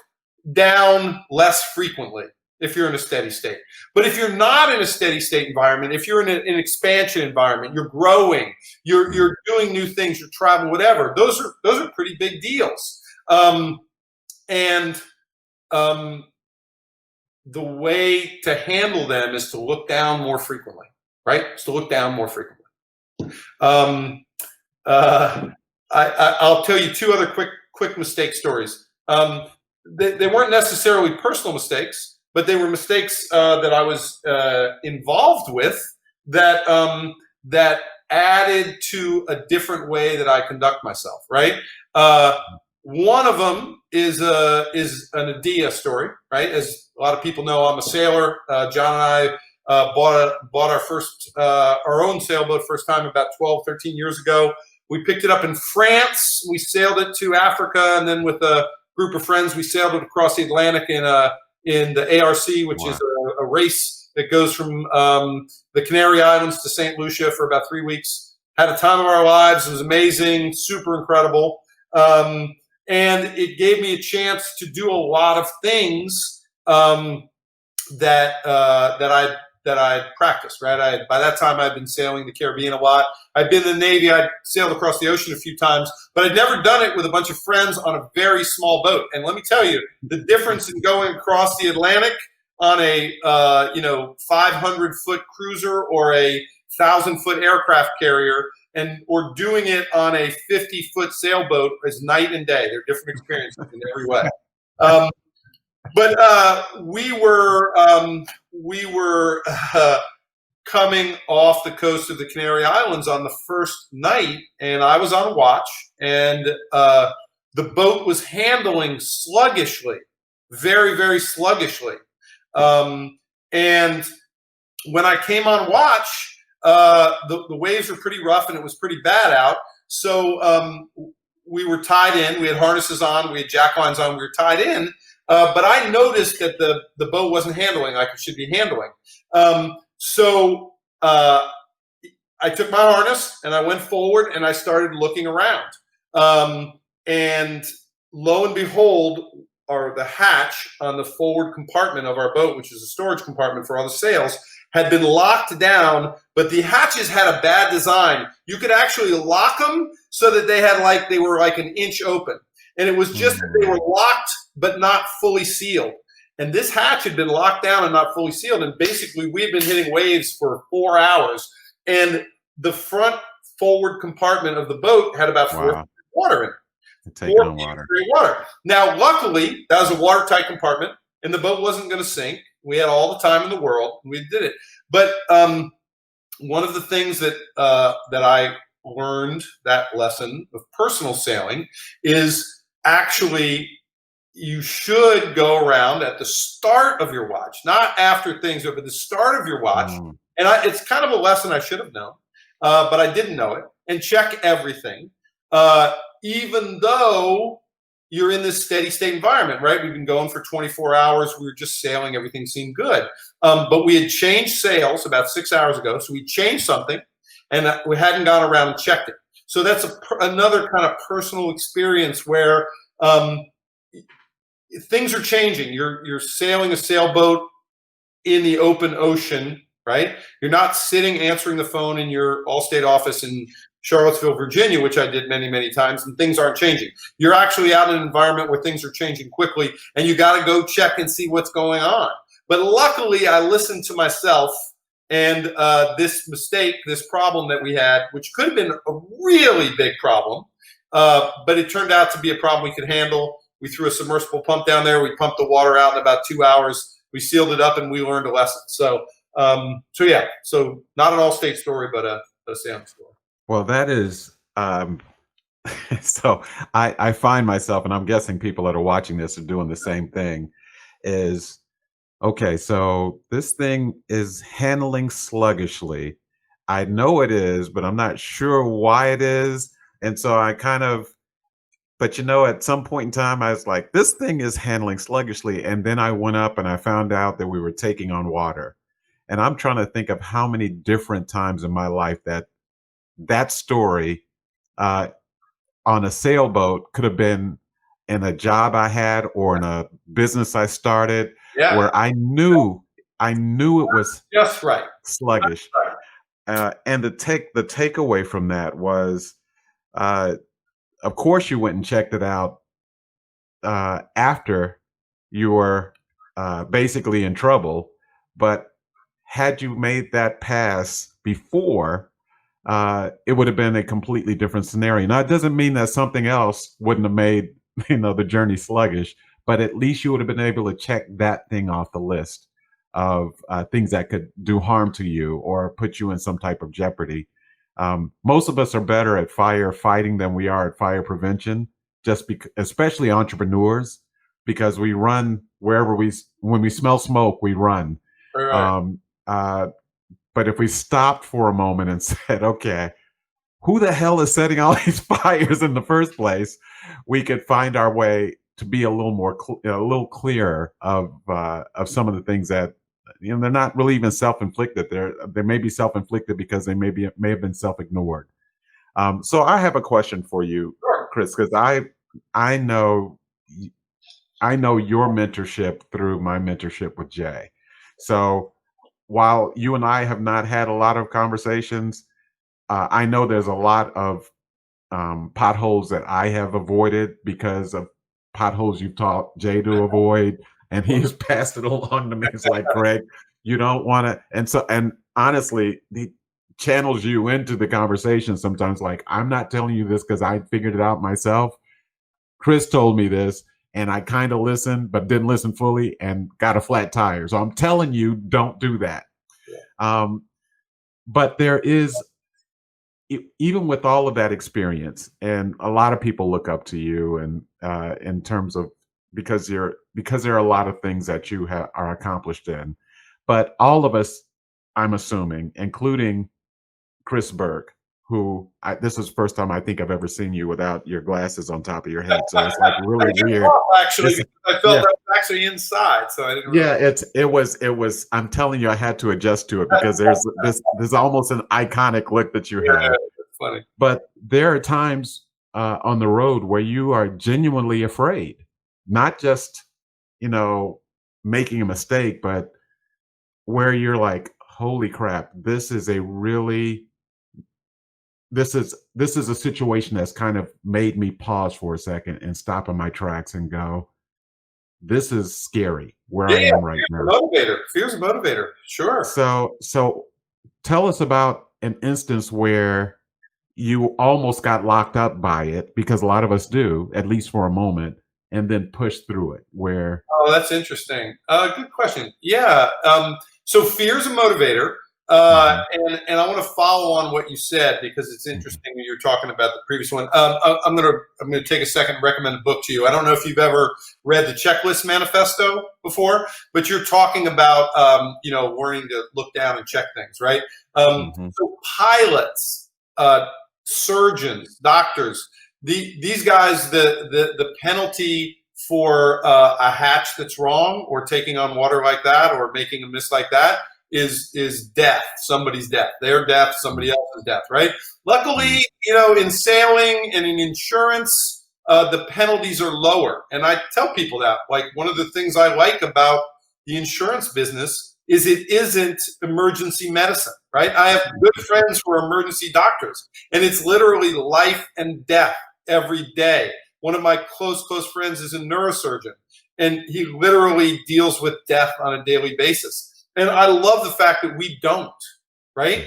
down less frequently if you're in a steady state. But if you're not in a steady state environment, if you're in an expansion environment, you're growing, you're doing new things, you're traveling, whatever, those are pretty big deals. The way to handle them is to look down more frequently, right? It's to look down more frequently. I'll tell you two other quick mistake stories. They weren't necessarily personal mistakes, but they were mistakes that I was involved with that added to a different way that I conduct myself, right? One of them is an ADIA story, right? As a lot of people know, I'm a sailor. John and I bought our own sailboat first time about 12, 13 years ago. We picked it up in France. We sailed it to Africa, and then with a group of friends, we sailed it across the Atlantic in the ARC, which is a race that goes from the Canary Islands to St. Lucia for about 3 weeks. Had a time of our lives. It was amazing, super incredible. And it gave me a chance to do a lot of things that I practiced. Right, by that time I'd been sailing the Caribbean a lot. I'd been in the Navy. I'd sailed across the ocean a few times, but I'd never done it with a bunch of friends on a very small boat. And let me tell you, the difference in going across the Atlantic on a 500-foot cruiser or a 1,000-foot aircraft carrier, or doing it on a 50-foot sailboat is night and day. They're different experiences in every way. But we were coming off the coast of the Canary Islands on the first night, and I was on watch, and the boat was handling sluggishly, very, very sluggishly. And when I came on watch, the waves were pretty rough and it was pretty bad out. So we were tied in. We had harnesses on. We had jack lines on. We were tied in. But I noticed that the boat wasn't handling like it should be handling. So I took my harness and I went forward and I started looking around. And lo and behold, the hatch on the forward compartment of our boat, which is a storage compartment for all the sails, had been locked down, but the hatches had a bad design. You could actually lock them so that they were like an inch open. And it was just that they were locked but not fully sealed. And this hatch had been locked down and not fully sealed. And basically, we had been hitting waves for 4 hours. And the front forward compartment of the boat had about 4 feet of water in it. Taking on water. Now, luckily, that was a watertight compartment, and the boat wasn't going to sink. We had all the time in the world, and we did it. But one of the things that I learned, that lesson of personal sailing, is actually you should go around at the start of your watch, not after things, but the start of your watch. And it's kind of a lesson I should have known, but I didn't know it. And check everything, even though you're in this steady state environment, right? We've been going for 24 hours. We were just sailing. Everything seemed good. But we had changed sails about 6 hours ago. So we changed something and we hadn't gone around and checked it. So that's another kind of personal experience where things are changing. You're sailing a sailboat in the open ocean, right? You're not sitting answering the phone in your Allstate office in Charlottesville, Virginia, which I did many, many times, and things aren't changing. You're actually out in an environment where things are changing quickly, and you got to go check and see what's going on. But luckily, I listened to myself, and this mistake, this problem that we had, which could have been a really big problem, but it turned out to be a problem we could handle. We threw a submersible pump down there. We pumped the water out in about 2 hours. We sealed it up, and we learned a lesson. So yeah. So not an Allstate story, but a sailing story. Well, that is, so I find myself, and I'm guessing people that are watching this are doing the same thing, is, okay, so this thing is handling sluggishly. I know it is, but I'm not sure why it is. And so I kind of, but at some point in time, I was like, this thing is handling sluggishly. And then I went up and I found out that we were taking on water. And I'm trying to think of how many different times in my life that story on a sailboat could have been in a job I had or in a business I started, where I knew it was just right, sluggish. And the takeaway from that was, of course, you went and checked it out after you were basically in trouble. But had you made that pass before, it would have been a completely different scenario. Now, it doesn't mean that something else wouldn't have made the journey sluggish, but at least you would have been able to check that thing off the list of things that could do harm to you or put you in some type of jeopardy. Most of us are better at firefighting than we are at fire prevention, especially entrepreneurs, because we run when we smell smoke, we run. Right. But if we stopped for a moment and said, okay, who the hell is setting all these fires in the first place? We could find our way to be a little clearer of some of the things that, they're not really even self-inflicted. They may be self-inflicted because they may have been self-ignored. So I have a question for you, Chris, because I know your mentorship through my mentorship with Jay. So while you and I have not had a lot of conversations, I know there's a lot of potholes that I have avoided because of potholes you've taught Jay to avoid, and he's passed it along to me. It's like, Greg, you don't want to. And honestly, he channels you into the conversation sometimes. Like, I'm not telling you this because I figured it out myself. Chris told me this, and I kind of listened, but didn't listen fully and got a flat tire. So I'm telling you, don't do that. Yeah. But there is, even with all of that experience, and a lot of people look up to you, and in terms of because there are a lot of things that you are accomplished in, but all of us, I'm assuming, including Chris Burke, who this is the first time I think I've ever seen you without your glasses on top of your head, so it's like really weird. Actually, I felt that was actually inside, so I didn't. Yeah, it was. I'm telling you, I had to adjust to it because there's almost an iconic look that you have. That's funny. But there are times on the road where you are genuinely afraid, not just making a mistake, but where you're like, holy crap, this is a situation that's kind of made me pause for a second and stop in my tracks and go, this is scary where I am right now. Fear's a motivator. Sure. So tell us about an instance where you almost got locked up by it, because a lot of us do, at least for a moment, and then push through it. Oh, that's interesting. Good question. Yeah. So fear's a motivator. And I want to follow on what you said, because it's interesting when you're talking about the previous one. I'm gonna take a second and recommend a book to you. I don't know if you've ever read the Checklist Manifesto before, but you're talking about learning to look down and check things, right? So pilots, surgeons, doctors, these guys, the penalty for a hatch that's wrong, or taking on water like that, or making a miss like that, is death. Somebody's death. Their death, somebody else's death, right? Luckily, in sailing and in insurance, the penalties are lower. And I tell people that, like, one of the things I like about the insurance business is it isn't emergency medicine, right? I have good friends who are emergency doctors, and it's literally life and death every day. One of my close friends is a neurosurgeon, and he literally deals with death on a daily basis. And I love the fact that we don't, right?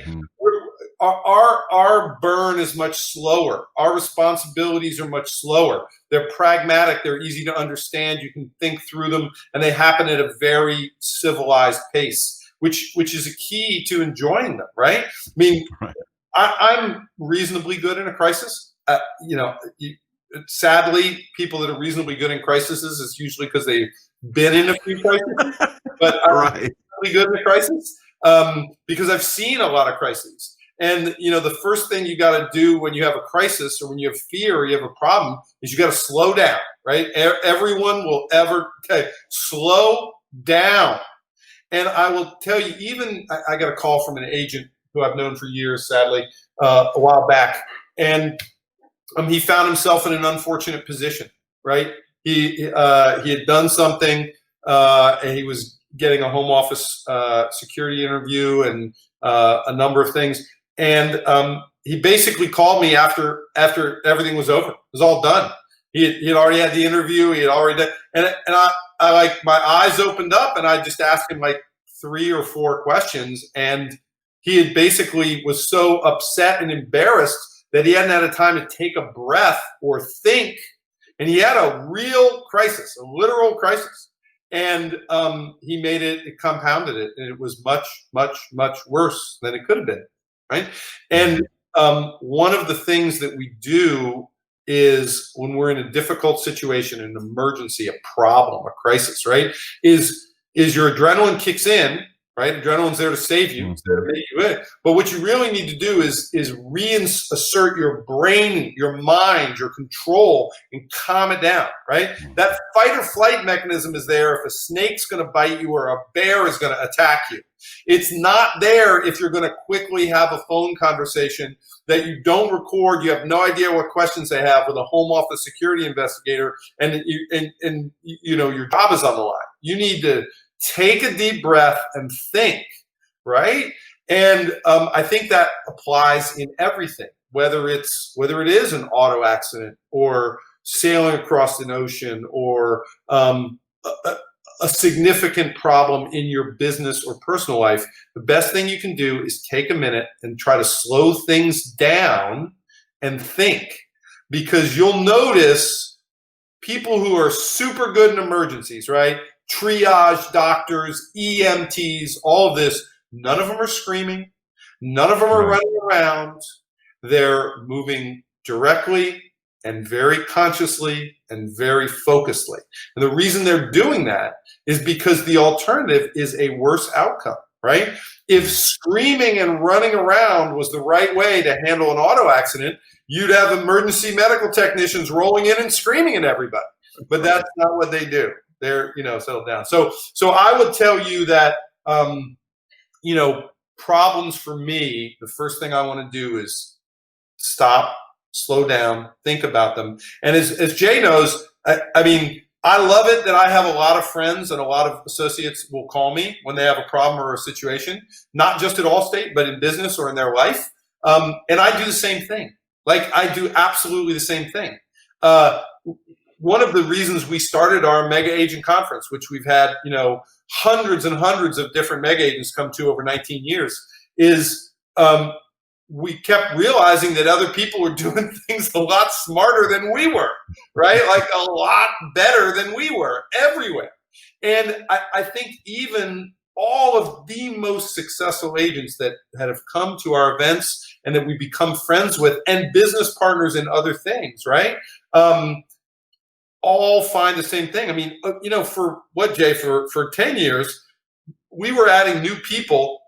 Our burn is much slower. Our responsibilities are much slower. They're pragmatic. They're easy to understand. You can think through them, and they happen at a very civilized pace, which is a key to enjoying them, right? I mean, I'm reasonably good in a crisis. Sadly, people that are reasonably good in crises is usually because they've been in a few crises. But I'm good in a crisis because I've seen a lot of crises. And the first thing you got to do when you have a crisis, or when you have fear, or you have a problem, is you got to slow down, right? Everyone will slow down. And I will tell you, even I got a call from an agent who I've known for years, sadly, a while back, and he found himself in an unfortunate position, right? He had done something, and he was getting a home office security interview and a number of things. And he basically called me after everything was over. It was all done. He had already had the interview. He had already done, and I like, my eyes opened up, and I just asked him like 3 or 4 questions, and he had basically was so upset and embarrassed that he hadn't had a time to take a breath or think, and he had a real crisis, a literal crisis. And he made it, compounded it, and it was much, much, much worse than it could have been, right? And one of the things that we do is, when we're in a difficult situation, an emergency, a problem, a crisis, right, is your adrenaline kicks in, right? Adrenaline's there to save you, it's there to make you in. But what you really need to do is reassert your brain, your mind, your control, and calm it down, right? That fight or flight mechanism is there if a snake's going to bite you or a bear is going to attack you. It's not there if you're going to quickly have a phone conversation that you don't record. You have no idea what questions they have with a home office security investigator, and your job is on the line, You need to take a deep breath and think, right? And I think that applies in everything, whether it is an auto accident or sailing across an ocean or a significant problem in your business or personal life. The best thing you can do is take a minute and try to slow things down and think, because you'll notice people who are super good in emergencies, right? Triage doctors, EMTs, all of this, none of them are screaming. None of them are running around. They're moving directly and very consciously and very focusedly. And the reason they're doing that is because the alternative is a worse outcome, right? If screaming and running around was the right way to handle an auto accident, you'd have emergency medical technicians rolling in and screaming at everybody. But that's not what they do. They're, settled down. So I would tell you that, problems for me, the first thing I want to do is stop, slow down, think about them. And as Jay knows, I love it that I have a lot of friends and a lot of associates will call me when they have a problem or a situation, not just at Allstate, but in business or in their life. And I do the same thing. Like, I do absolutely the same thing. One of the reasons we started our mega agent conference, which we've had, hundreds and hundreds of different mega agents come to over 19 years, is we kept realizing that other people were doing things a lot smarter than we were, right? Like a lot better than we were everywhere. And I think even all of the most successful agents that have come to our events and that we become friends with and business partners in other things, right? All find the same thing. For what, Jay, for 10 years, we were adding new people.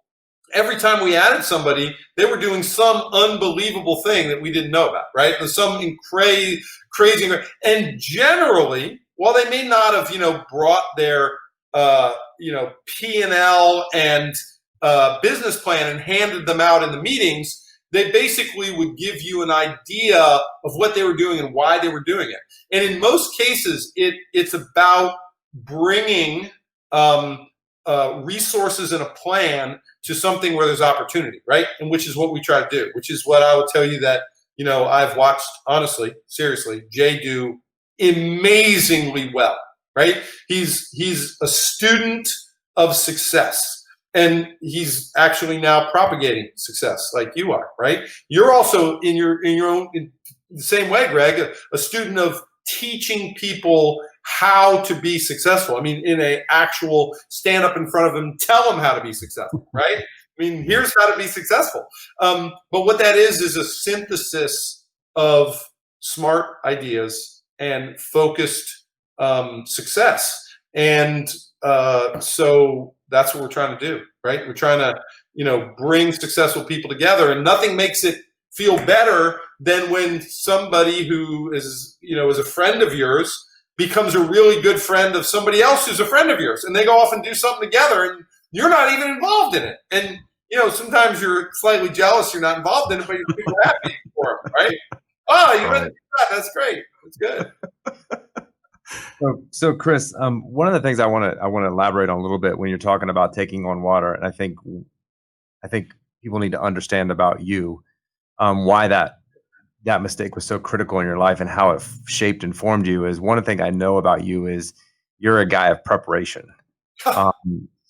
Every time we added somebody, they were doing some unbelievable thing that we didn't know about, right? There's some crazy. And generally, while they may not have, brought their, P&L and business plan and handed them out in the meetings, they basically would give you an idea of what they were doing and why they were doing it. And in most cases, it's about bringing resources and a plan to something where there's opportunity, right? And which is what we try to do, which is what I would tell you that, I've watched, honestly, seriously, Jay do amazingly well, right? He's a student of success. And he's actually now propagating success like you are, right? You're also in the same way, Greg, a student of teaching people how to be successful. In a actual stand up in front of them, tell them how to be successful, right? Here's how to be successful. But what that is a synthesis of smart ideas and focused success. And so that's what we're trying to do, right? We're trying to, bring successful people together, and nothing makes it feel better than when somebody who is, is a friend of yours becomes a really good friend of somebody else who's a friend of yours, and they go off and do something together, and you're not even involved in it. And, sometimes you're slightly jealous you're not involved in it, but you're super happy for them, right? Oh, you went to do that. That's great. That's good. So Chris, one of the things I want to elaborate on a little bit when you're talking about taking on water, and I think people need to understand about you, why that mistake was so critical in your life and how it shaped and formed you. Is one of the things I know about you is you're a guy of preparation.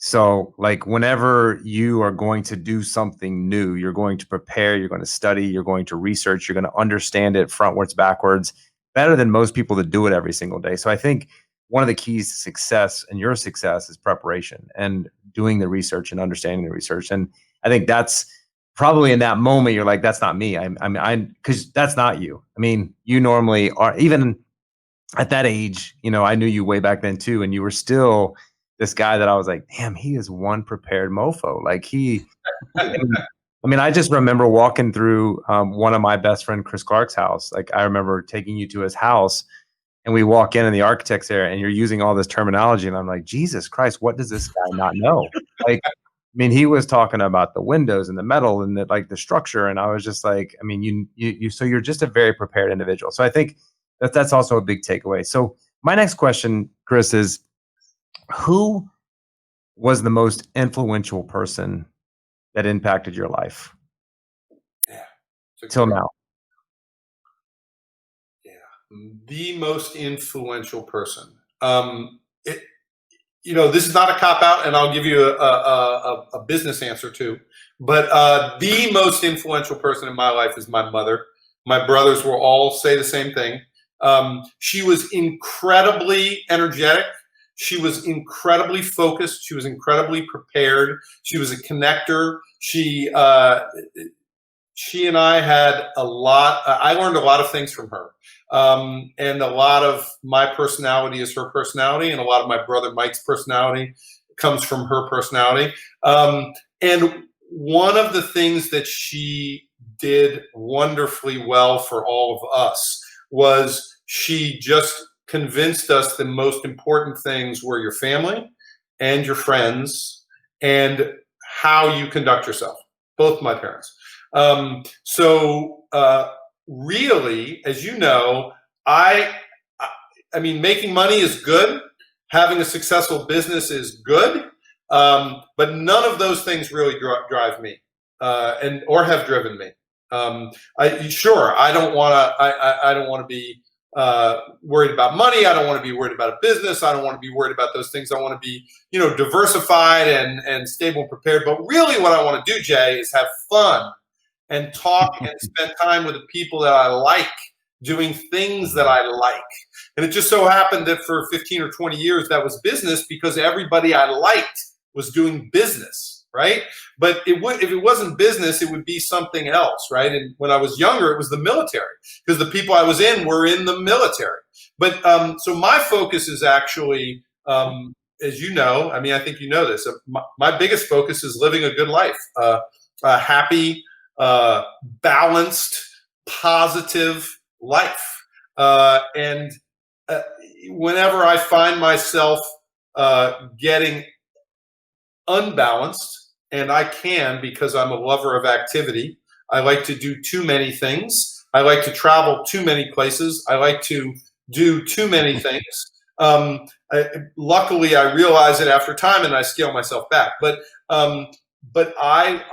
So like whenever you are going to do something new, you're going to prepare, you're going to study, you're going to research, you're going to understand it frontwards, backwards, better than most people that do it every single day. So I think one of the keys to success and your success is preparation and doing the research and understanding the research. And I think that's probably in that moment, you're like, that's not me. Because that's not you. You normally are, even at that age, I knew you way back then too. And you were still this guy that I was like, damn, he is one prepared mofo. Like I just remember walking through one of my best friend, Chris Clark's house. Like I remember taking you to his house and we walk in the architect's there and you're using all this terminology. And I'm like, Jesus Christ, what does this guy not know? Like, he was talking about the windows and the metal and the structure. And I was just like, so you're just a very prepared individual. So I think that's also a big takeaway. So my next question, Chris, is Who was the most influential person that impacted your life Yeah. till now? Yeah. The most influential person. It, this is not a cop out, and I'll give you a business answer too. But the most influential person in my life is my mother. My brothers will all say the same thing. She was incredibly energetic. She was incredibly focused. She was incredibly prepared. She was a connector. She and I had a lot. I learned a lot of things from her. And a lot of my personality is her personality, and a lot of my brother Mike's personality comes from her personality. And one of the things that she did wonderfully well for all of us was she just convinced us the most important things were your family and your friends and how you conduct yourself. Both my parents. Really, as you know, I mean, making money is good. Having a successful business is good. But none of those things really drive me, or have driven me. I don't want to. I don't want to be worried about money. I don't want to be worried about a business. I don't want to be worried about those things. I want to be, diversified and stable and prepared. But really, what I want to do, Jay, is have fun and talk and spend time with the people that I like, doing things that I like. And it just so happened that for 15 or 20 years, that was business because everybody I liked was doing business, right? But if it wasn't business, it would be something else, right? And when I was younger, it was the military because the people I was in were in the military. But so my focus is actually, as you know, I mean, I think you know this, my biggest focus is living a good life, a happy, balanced, positive life. And whenever I find myself getting unbalanced, and I can because I'm a lover of activity, I like to do too many things. I like to travel too many places. I like to do too many things. Luckily, I realize it after time, and I scale myself back. But I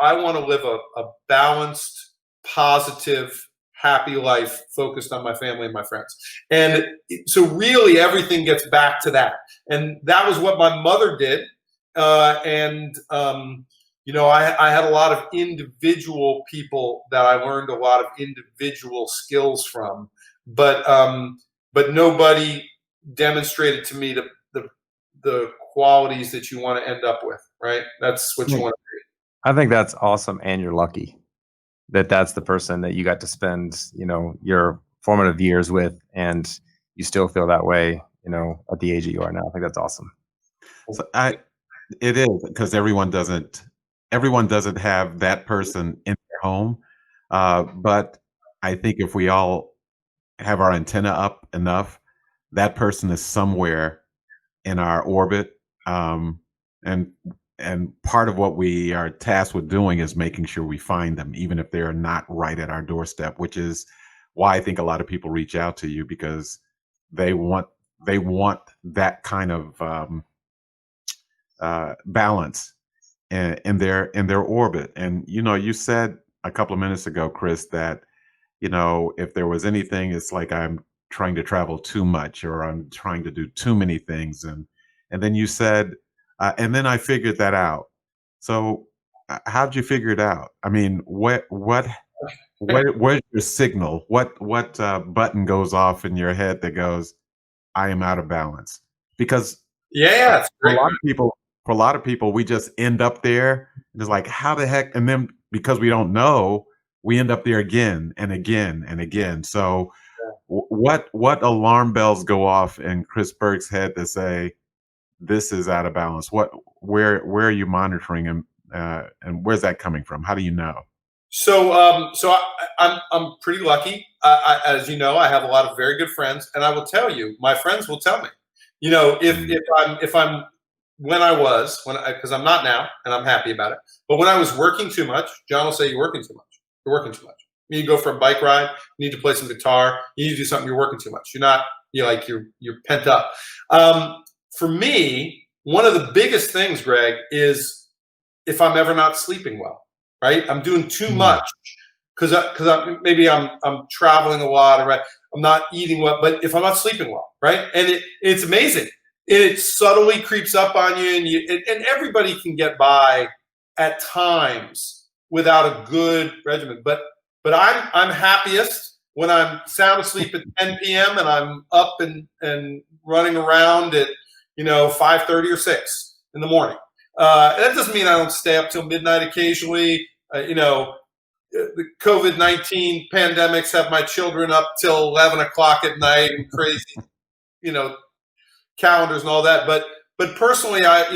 want to live a balanced, positive, happy life focused on my family and my friends. And so really everything gets back to that. And that was what my mother did. I had a lot of individual people that I learned a lot of individual skills from, but nobody demonstrated to me the qualities that you want to end up with, right? That's what you want to be. I think that's awesome, and you're lucky that that's the person that you got to spend, your formative years with, and you still feel that way, at the age that you are now. I think that's awesome. So it is, because everyone doesn't have that person in their home. But I think if we all have our antenna up enough, that person is somewhere in our orbit. And part of what we are tasked with doing is making sure we find them, even if they're not right at our doorstep, which is why I think a lot of people reach out to you, because they want that kind of balance in their orbit. And you said a couple of minutes ago, Chris, that if there was anything, it's like I'm trying to travel too much, or I'm trying to do too many things, and then you said, and then I figured that out. So how'd you figure it out? I mean, where's your signal? What button goes off in your head that goes, I am out of balance? Because for a lot of people, we just end up there. And it's like, how the heck? And then because we don't know, we end up there again and again and again. So what alarm bells go off in Chris Burke's head to say, this is out of balance? Where are you monitoring, and where's that coming from? How do you know? So I'm pretty lucky. As you know, I have a lot of very good friends, and I will tell you, my friends will tell me, if I'm because I'm not now, and I'm happy about it. But when I was working too much, John will say, you're working too much. You're working too much. You need to go for a bike ride. You need to play some guitar. You need to do something. You're working too much. You're pent up. For me, one of the biggest things, Greg, is if I'm ever not sleeping well, right? I'm doing too much because maybe I'm traveling a lot, or I'm not eating well, but if I'm not sleeping well, right? And it's amazing. It subtly creeps up on you, and everybody can get by at times without a good regimen. But I'm happiest when I'm sound asleep at 10 p.m. and I'm up and running around at 5:30 or 6 in the morning. And that doesn't mean I don't stay up till midnight occasionally. The COVID-19 pandemics have my children up till 11 o'clock at night and crazy, calendars and all that. But personally, I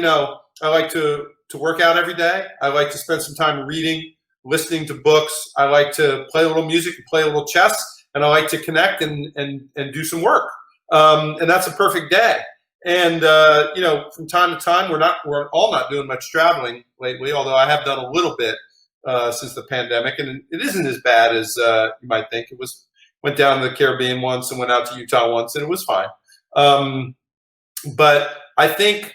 like to work out every day. I like to spend some time reading, listening to books. I like to play a little music and play a little chess, and I like to connect and do some work. And that's a perfect day. And from time to time, we're all not doing much traveling lately, although I have done a little bit since the pandemic, and it isn't as bad as you might think. Went down to the Caribbean once and went out to Utah once, and it was fine. But I think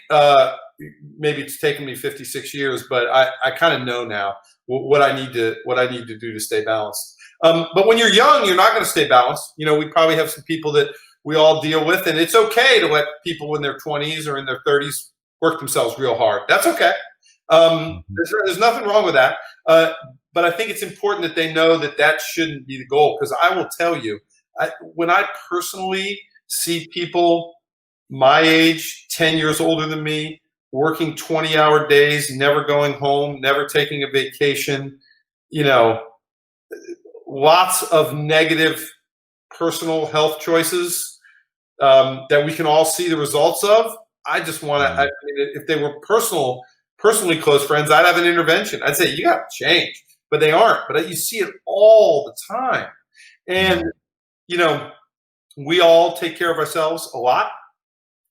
maybe it's taken me 56 years, but I kind of know now what I need to do to stay balanced. But when you're young, you're not going to stay balanced. We probably have some people that we all deal with, and it's okay to let people in their 20s or in their 30s work themselves real hard. That's okay. There's nothing wrong with that. But I think it's important that they know that shouldn't be the goal, because I will tell you, when I personally see people my age, 10 years older than me, working 20-hour days, never going home, never taking a vacation, lots of negative personal health choices that we can all see the results of. I just want to, if they were personally close friends, I'd have an intervention. I'd say, you got to change, but they aren't. But you see it all the time. And, we all take care of ourselves a lot.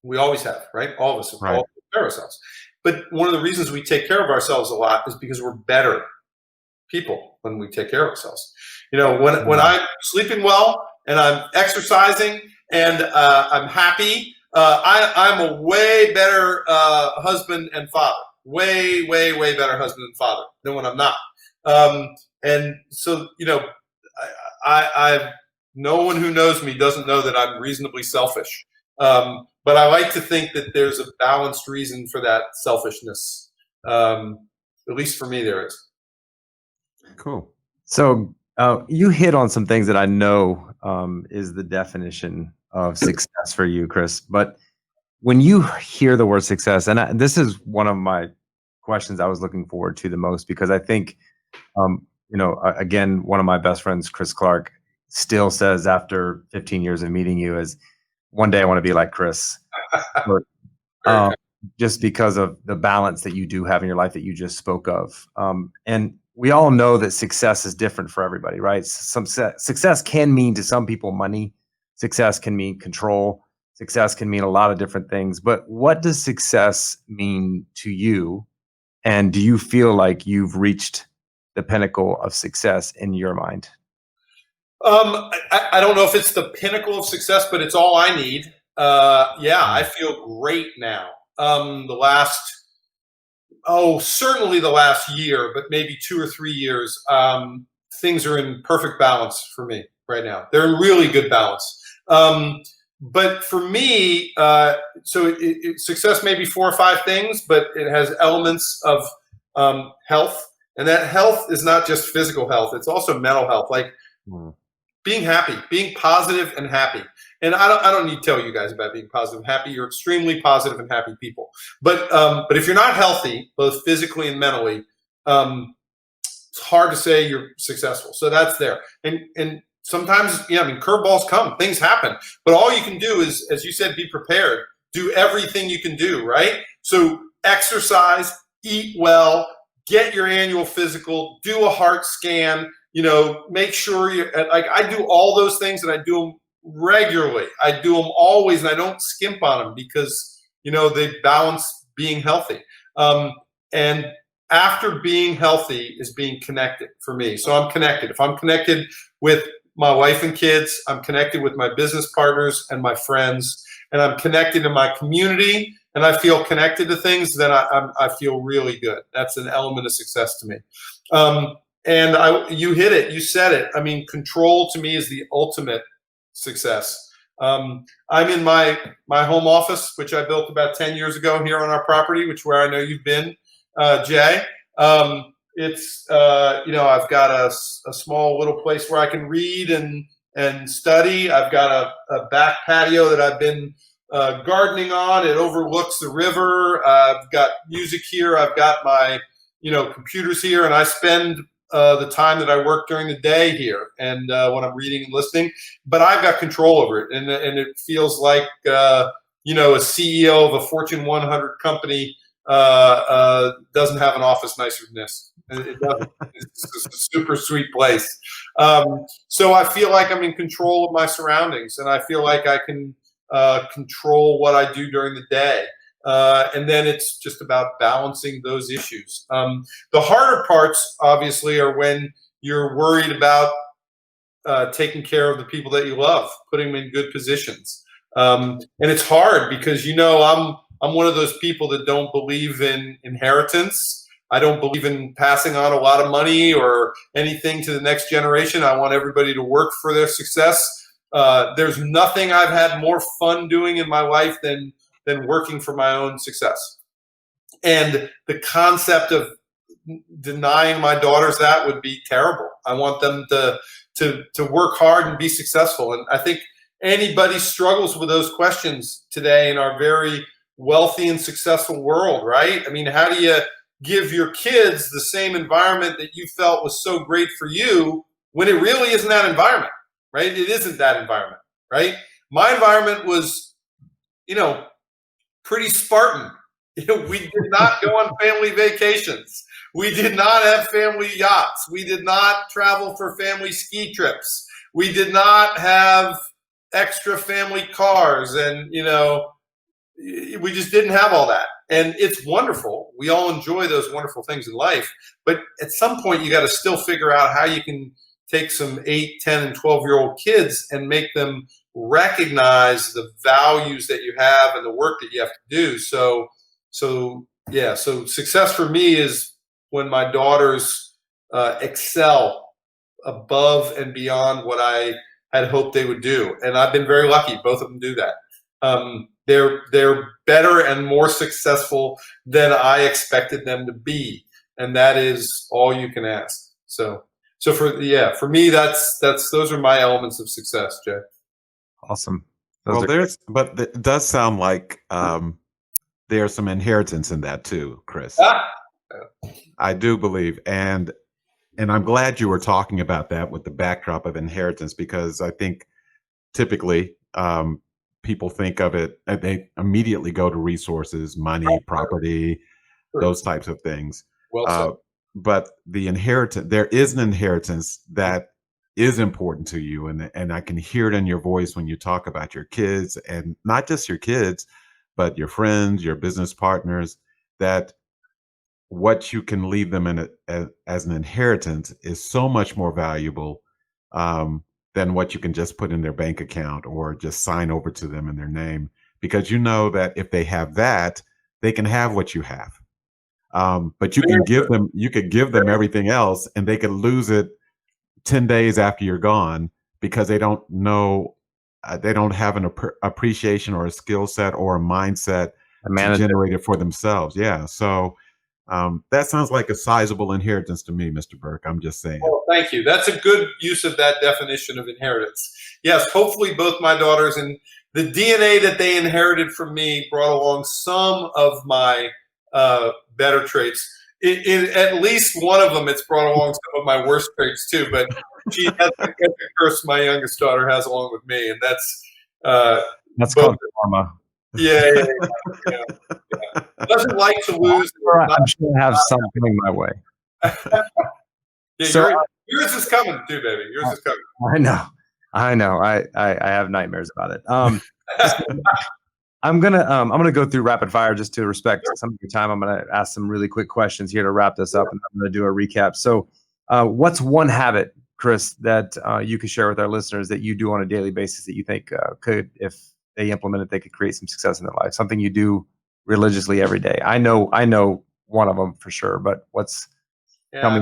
We always have, right? All of us have all take care of ourselves. But one of the reasons we take care of ourselves a lot is because we're better people when we take care of ourselves. When I'm sleeping well and I'm exercising and I'm happy, I'm a way better husband and father. Way, way, way better husband and father than when I'm not. And so, no one who knows me doesn't know that I'm reasonably selfish. But I like to think that there's a balanced reason for that selfishness. At least for me, there is. Cool. So you hit on some things that I know is the definition of success for you, Chris. But when you hear the word success, and this is one of my questions I was looking forward to the most, because I think, again, one of my best friends, Chris Clark, still says after 15 years of meeting you is, one day I want to be like Chris. Just because of the balance that you do have in your life that you just spoke of. And we all know that success is different for everybody, right? Some success can mean to some people money. Success can mean control. Success can mean a lot of different things. But what does success mean to you? And do you feel like you've reached the pinnacle of success in your mind? I don't know if it's the pinnacle of success, but it's all I need. I feel great now. Certainly the last year, but maybe 2 or 3 years, things are in perfect balance for me right now. They're in really good balance. But for me, success may be 4 or 5 things, but it has elements of health. And that health is not just physical health. It's also mental health, like being happy, being positive and happy. And I don't need to tell you guys about being positive and happy. You're extremely positive and happy people. But if you're not healthy, both physically and mentally, it's hard to say you're successful. So that's there. And sometimes, curveballs come, things happen. But all you can do is, as you said, be prepared. Do everything you can do, right? So exercise, eat well, get your annual physical, do a heart scan, make sure I do all those things, and I do them regularly. I do them always, and I don't skimp on them because, they balance being healthy. And after being healthy is being connected for me. So I'm connected. If I'm connected with my wife and kids, I'm connected with my business partners and my friends, and I'm connected in my community, and I feel connected to things, then I feel really good. That's an element of success to me. And you hit it. You said it. I mean, control to me is the ultimate success. I'm in my home office, which I built about 10 years ago here on our property, which where I know you've been, Jay. It's I've got a small little place where I can read and study. I've got a back patio that I've been gardening on. It overlooks the river. I've got music here. I've got my computers here, and I spend the time that I work during the day here and when I'm reading and listening. But I've got control over it, and it feels like a CEO of a Fortune 100 company doesn't have an office nicer than this. It doesn't. It's a super sweet place. So I feel like I'm in control of my surroundings, and I feel like I can control what I do during the day. And then it's just about balancing those issues. The harder parts, obviously, are when you're worried about taking care of the people that you love, putting them in good positions. And it's hard because, I'm one of those people that don't believe in inheritance. I don't believe in passing on a lot of money or anything to the next generation. I want everybody to work for their success. There's nothing I've had more fun doing in my life than working for my own success. And the concept of denying my daughters that would be terrible. I want them to work hard and be successful. And I think anybody struggles with those questions today in our very wealthy and successful world, right? I mean, how do you give your kids the same environment that you felt was so great for you when it really isn't that environment, right? It isn't that environment, right? My environment was, pretty Spartan. We did not go on family vacations. We did not have family yachts. We did not travel for family ski trips. We did not have extra family cars, and we just didn't have all that. And it's wonderful. We all enjoy those wonderful things in life. But at some point, you got to still figure out how you can take some 8, 10, and 12-year-old kids and make them recognize the values that you have and the work that you have to do. So success for me is when my daughters excel above and beyond what I had hoped they would do. And I've been very lucky. Both of them do that. They're better and more successful than I expected them to be. And that is all you can ask. So for me, those are my elements of success, Jay. Awesome. But it does sound like there's some inheritance in that too, Chris. I do believe. And I'm glad you were talking about that with the backdrop of inheritance, because I think typically people think of it, they immediately go to resources, money, property, those types of things. But the inheritance, there is an inheritance that is important to you. And I can hear it in your voice when you talk about your kids, and not just your kids, but your friends, your business partners, that what you can leave them in as an inheritance is so much more valuable than what you can just put in their bank account or just sign over to them in their name, because you know that if they have that, they can have what you have. But you could give them everything else, and they could lose it 10 days after you're gone because they don't know, they don't have an appreciation or a skill set or a mindset to generate it for themselves. Yeah. So that sounds like a sizable inheritance to me, Mr. Burke. I'm just saying. Oh, thank you. That's a good use of that definition of inheritance. Yes, hopefully both my daughters, and the DNA that they inherited from me brought along some of my better traits. In at least one of them, it's brought along some of my worst traits too. But she has the curse my youngest daughter has along with me, and that's called karma. Yeah. Doesn't like to lose. I'm sure I have some coming my way. Yours is coming too, baby. Yours is coming. I know. I have nightmares about it. I'm gonna go through rapid fire just to respect some of your time. I'm gonna ask some really quick questions here to wrap this up, and I'm gonna do a recap. So, what's one habit, Chris, that you could share with our listeners that you do on a daily basis that you think could, if they implement it, they could create some success in their life? Something you do religiously every day? I know one of them for sure, but Yeah, tell me.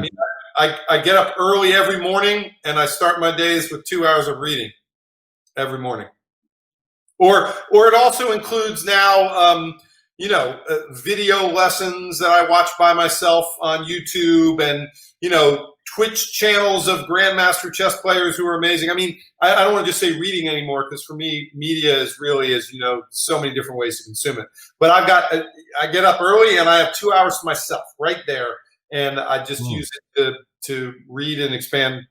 I mean, I get up early every morning and I start my days with 2 hours of reading every morning. Or it also includes now, video lessons that I watch by myself on YouTube, and, Twitch channels of grandmaster chess players who are amazing. I mean, I don't want to just say reading anymore, because for me, media is really, as you know, so many different ways to consume it. But I get up early and I have 2 hours to myself right there, and I just use it to read and expand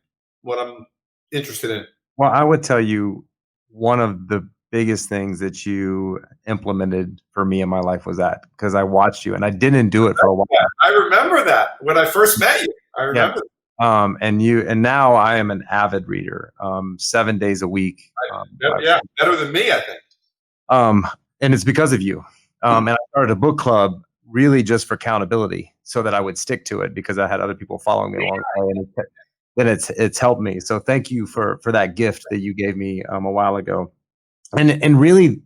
what I'm interested in. Well, I would tell you one of the biggest things that you implemented for me in my life was that, because I watched you and I didn't do it for a while. Yeah, I remember that when I first met you. I remember. And now I am an avid reader, 7 days a week. Better than me, I think. And it's because of you. And I started a book club really just for accountability, so that I would stick to it, because I had other people following me along the way, and then it's helped me. So thank you for that gift that you gave me a while ago. And really,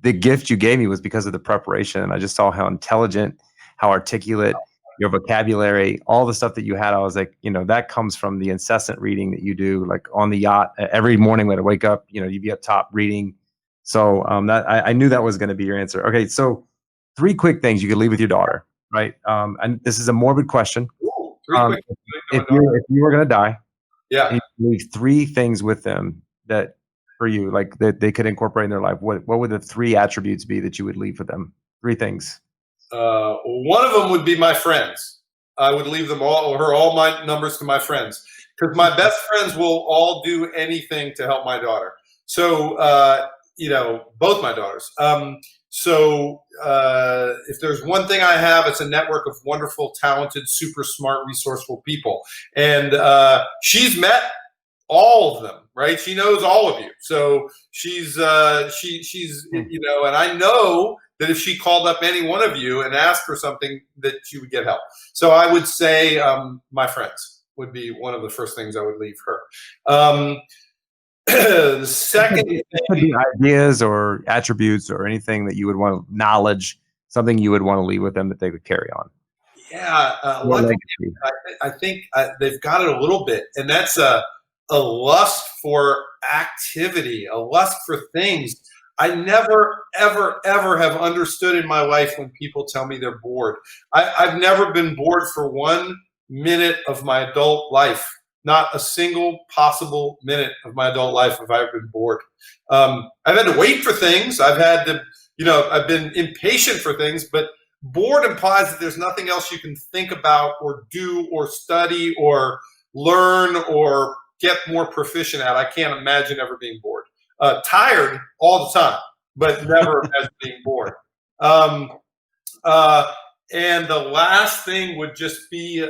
the gift you gave me was because of the preparation. And I just saw how intelligent, how articulate, your vocabulary, all the stuff that you had. I was like, that comes from the incessant reading that you do, like on the yacht every morning when I wake up. You'd be up top reading. So that I knew that was going to be your answer. Okay, so 3 quick things you could leave with your daughter, right? And this is a morbid question. Ooh, 3 quick things. If you were going to die, yeah, and you leave 3 things with them that for you, like that they could incorporate in their life, what would the 3 attributes be that you would leave for them? 3 things. One of them would be my friends. I would leave them all my numbers to my friends, because my best friends will all do anything to help my daughter. So, both my daughters. So if there's one thing I have, it's a network of wonderful, talented, super smart, resourceful people. And she's met all of them, right? She knows all of you. So she's and I know that if she called up any one of you and asked for something, that she would get help. So I would say my friends would be one of the first things I would leave her. The second thing could be ideas or attributes or anything that you would want to knowledge, something you would want to leave with them that they would carry on. Yeah, I think they've got it a little bit, and that's a lust for activity, a lust for things. I never, ever, ever have understood in my life when people tell me they're bored. I've never been bored for 1 minute of my adult life. Not a single possible minute of my adult life have I ever been bored. I've had to wait for things. I've had to, I've been impatient for things, but bored implies that there's nothing else you can think about or do or study or learn or get more proficient at. I can't imagine ever being bored. Tired all the time, but never as being bored. And the last thing would just be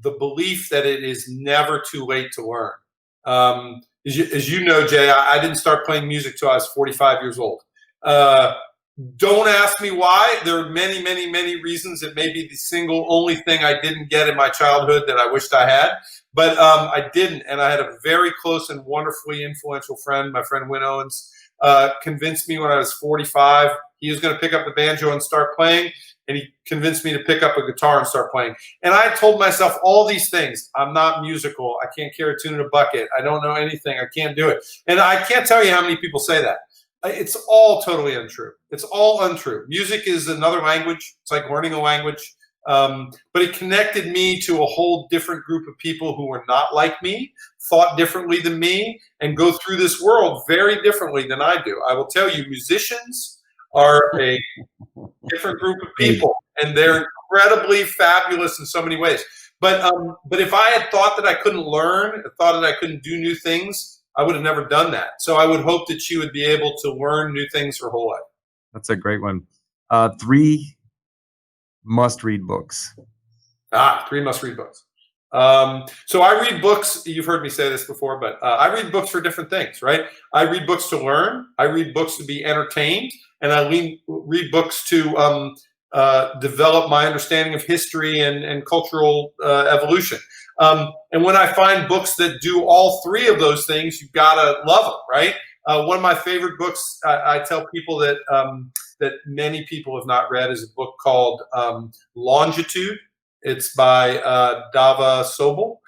the belief that it is never too late to learn. As you know, Jay, I didn't start playing music till I was 45 years old. Don't ask me why. There are many, many, many reasons. It may be the single only thing I didn't get in my childhood that I wished I had, but I didn't. And I had a very close and wonderfully influential friend, my friend Win Owens, convinced me when I was 45 he was going to pick up the banjo and start playing, and he convinced me to pick up a guitar and start playing. And I told myself all these things. I'm not musical. I can't carry a tune in a bucket. I don't know anything. I can't do it. And I can't tell you how many people say that. It's all totally untrue. It's all untrue. Music is another language. It's like learning a language. But it connected me to a whole different group of people who were not like me, thought differently than me, and go through this world very differently than I do. I will tell you, musicians are a different group of people, and they're incredibly fabulous in so many ways. But if I had thought that I couldn't learn, thought that I couldn't do new things, I would have never done that. So I would hope that she would be able to learn new things her whole life. That's a great one. 3 must-read books. 3 must-read books. So I read books. You've heard me say this before, but I read books for different things, right? I read books to learn. I read books to be entertained. And I read books to develop my understanding of history and cultural evolution. And when I find books that do all 3 of those things, you've got to love them, right? One of my favorite books, I tell people that that many people have not read is a book called Longitude. It's by Dava Sobel.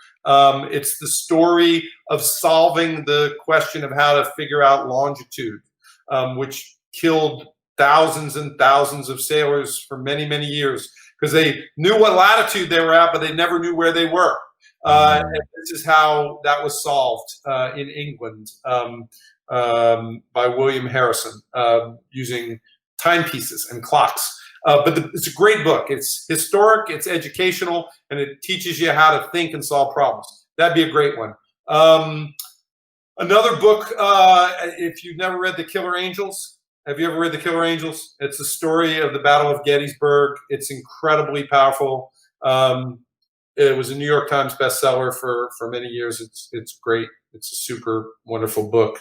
It's the story of solving the question of how to figure out longitude, which killed thousands and thousands of sailors for many, many years because they knew what latitude they were at, but they never knew where they were. And this is how that was solved in England by William Harrison using timepieces and clocks. But it's a great book. It's historic, it's educational, and it teaches you how to think and solve problems. That'd be a great one. Another book, if you've never read The Killer Angels, have you ever read The Killer Angels? It's the story of the Battle of Gettysburg. It's incredibly powerful. It was a New York Times bestseller for many years. It's great. It's a super wonderful book.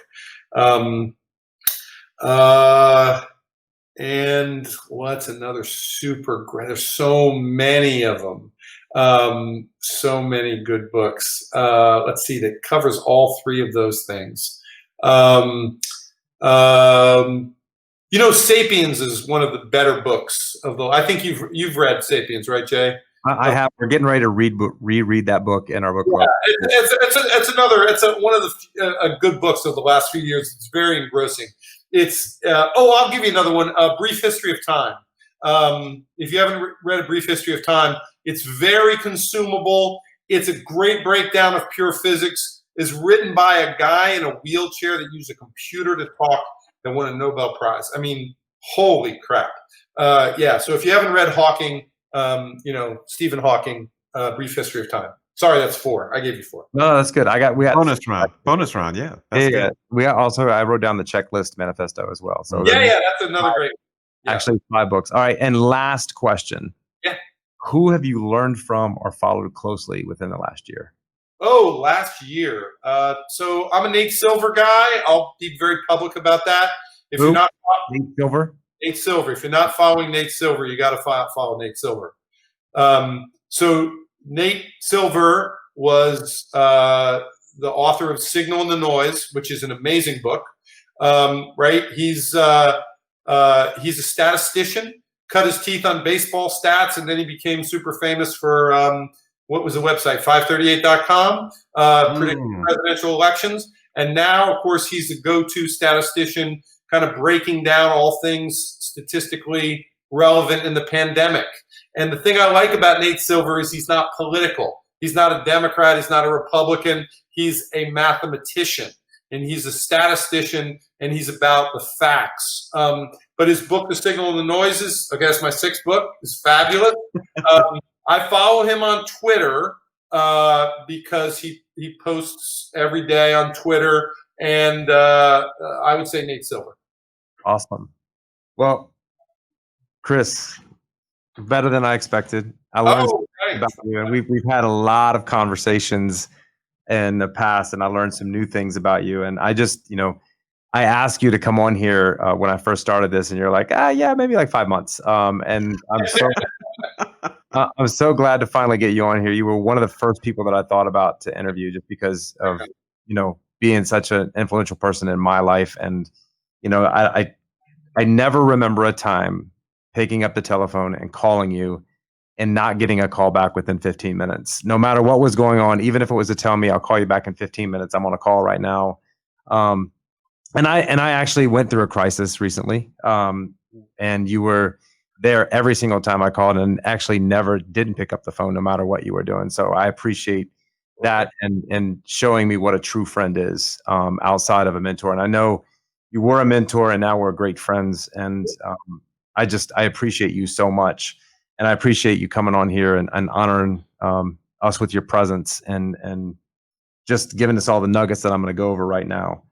And what's another super great? There's so many of them. So many good books. Let's see, that covers all three of those things. Sapiens is one of the better books of the. I think you've read Sapiens, right, Jay? I have. We're getting ready to reread that book in our book club. Yeah, it's one of the good books of the last few years. It's very engrossing. It's I'll give you another one. A Brief History of Time. If you haven't read A Brief History of Time, it's very consumable. It's a great breakdown of pure physics. It's written by a guy in a wheelchair that used a computer to talk that won a Nobel Prize. I mean, holy crap. So if you haven't read Hawking, Stephen Hawking, Brief History of Time. Sorry, that's 4. I gave you 4. No, that's good. We got bonus round. Yeah. That's good. We got also, I wrote down the Checklist Manifesto as well. So that's another great. Yeah. Actually 5 books. All right. And last question. Yeah. Who have you learned from or followed closely within the last year? Oh, last year. So I'm a Nate Silver guy. I'll be very public about that. If you're not Nate Silver? Nate Silver. If you're not following Nate Silver, you got to follow Nate Silver. So Nate Silver was the author of Signal and the Noise, which is an amazing book. Right? He's a statistician, cut his teeth on baseball stats, and then he became super famous for what was the website? 538.com, predicting presidential elections. And now, of course, he's the go-to statistician, kind of breaking down all things statistically relevant in the pandemic. And the thing I like about Nate Silver is he's not political. He's not a Democrat. He's not a Republican. He's a mathematician, and he's a statistician, and he's about the facts. But his book, The Signal and the Noises, I guess my 6th book, is fabulous. I follow him on Twitter because he posts every day on Twitter, and I would say Nate Silver. Awesome. Well, Chris, better than I expected. I learned about you, and we've had a lot of conversations in the past, and I learned some new things about you. And I just, I asked you to come on here when I first started this, and you're like, maybe like 5 months. And I'm so glad to finally get you on here. You were one of the first people that I thought about to interview, just because of being such an influential person in my life. And I never remember a time picking up the telephone and calling you and not getting a call back within 15 minutes, no matter what was going on. Even if it was to tell me I'll call you back in 15 minutes, I'm on a call right now. And I actually went through a crisis recently, and you were there every single time I called, and actually never didn't pick up the phone no matter what you were doing. So I appreciate that and showing me what a true friend is outside of a mentor. And I know you were a mentor, and now we're great friends. And I appreciate you so much. And I appreciate you coming on here and honoring us with your presence and just giving us all the nuggets that I'm going to go over right now.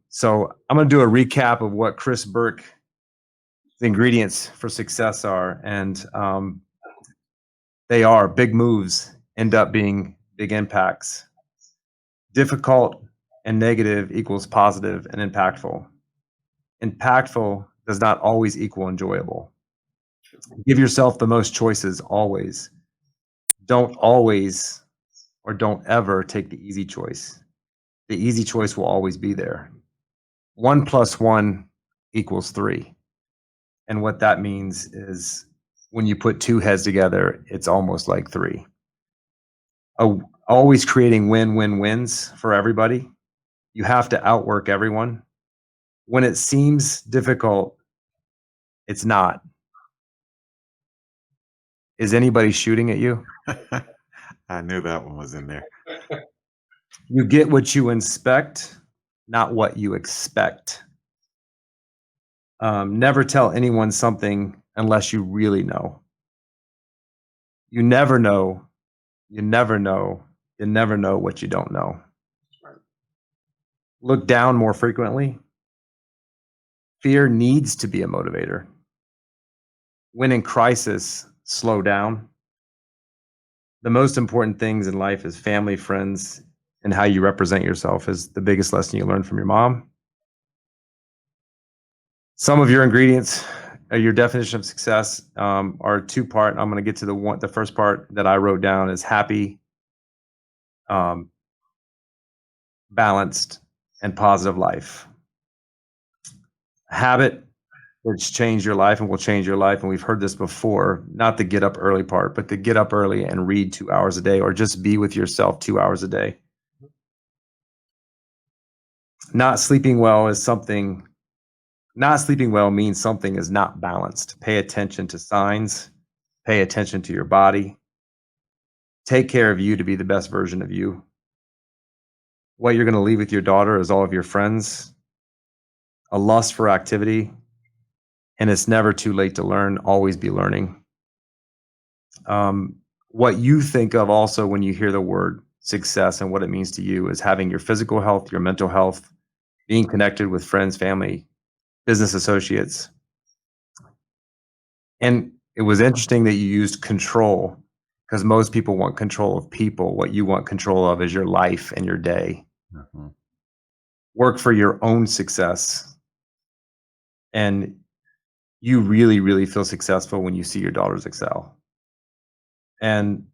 So I'm going to do a recap of what Chris Burke, the ingredients for success are. And they are: big moves end up being big impacts. Difficult and negative equals positive and impactful. Impactful does not always equal enjoyable. Give yourself the most choices always. Don't always or don't ever take the easy choice. The easy choice will always be there. 1 + 1 = 3. And what that means is when you put two heads together, it's almost like three. Always creating win-win-wins for everybody. You have to outwork everyone. When it seems difficult, it's not. Is anybody shooting at you? I knew that one was in there. You get what you inspect, not what you expect. Never tell anyone something unless you really know. You never know. You never know. You never know what you don't know. Look down more frequently. Fear needs to be a motivator. When in crisis, slow down. The most important things in life is family, friends, and how you represent yourself is the biggest lesson you learn from your mom. Some of your ingredients, your definition of success, are two-part. I'm going to get to the first part that I wrote down is happy, balanced, and positive life. Habit that's changed your life and will change your life. And we've heard this before, not the get up early part, but the get up early and read 2 hours a day or just be with yourself 2 hours a day. Not sleeping well means something is not balanced. Pay attention to signs, pay attention to your body. Take care of you to be the best version of you. What you're going to leave with your daughter is all of your friends, a lust for activity, and it's never too late to learn. Always be learning. What you think of also when you hear the word success and what it means to you is having your physical health, your mental health, being connected with friends, family, business associates. And it was interesting that you used control because most people want control of people. What you want control of is your life and your day. Mm-hmm. Work for your own success. And you really, really feel successful when you see your daughters excel. And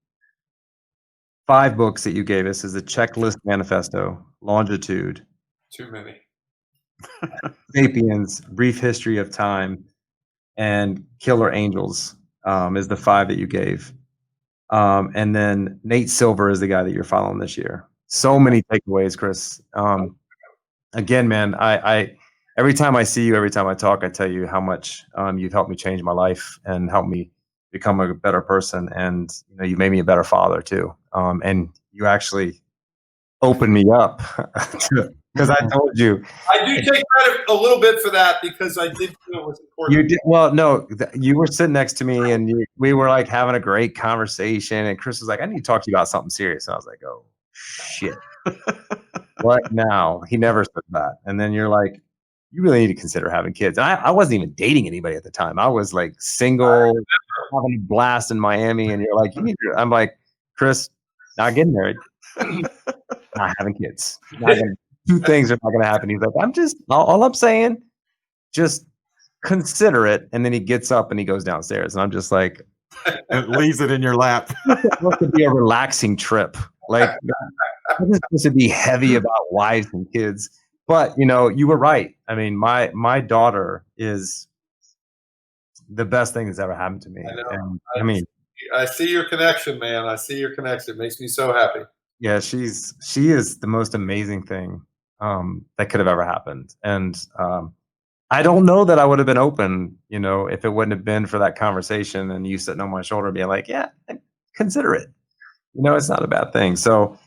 5 books that you gave us is the Checklist Manifesto, Longitude. Too many. Sapiens, Brief History of Time, and Killer Angels is the 5 that you gave. And then Nate Silver is the guy that you're following this year. So many takeaways, Chris. Again, man, I every time I see you, every time I talk, I tell you how much you've helped me change my life and helped me become a better person. And you made me a better father too. And you actually opened me up because I told you. I do take credit a little bit for that because I did feel it was important. You did well. No, you were sitting next to me, and we were like having a great conversation. And Chris was like, "I need to talk to you about something serious." And I was like, "Oh shit, what now?" He never said that. And then you're like, "You really need to consider having kids." And I wasn't even dating anybody at the time. I was like single, having a blast in Miami. And you're like, "You need to." I'm like, "Chris, not getting married, not having kids. Not gonna, 2 things are not going to happen." He's like, "I'm just all I'm saying, just consider it." And then he gets up and he goes downstairs, and I'm just like, it leaves it in your lap. It's supposed to be a relaxing trip. Like, it's supposed to be heavy about wives and kids. But you were right. I mean, my daughter is the best thing that's ever happened to me. I know. And I see your connection, man. I see your connection. It makes me so happy. Yeah, she is the most amazing thing that could have ever happened. And I don't know that I would have been open, if it wouldn't have been for that conversation and you sitting on my shoulder being like, "Yeah, consider it. It's not a bad thing." So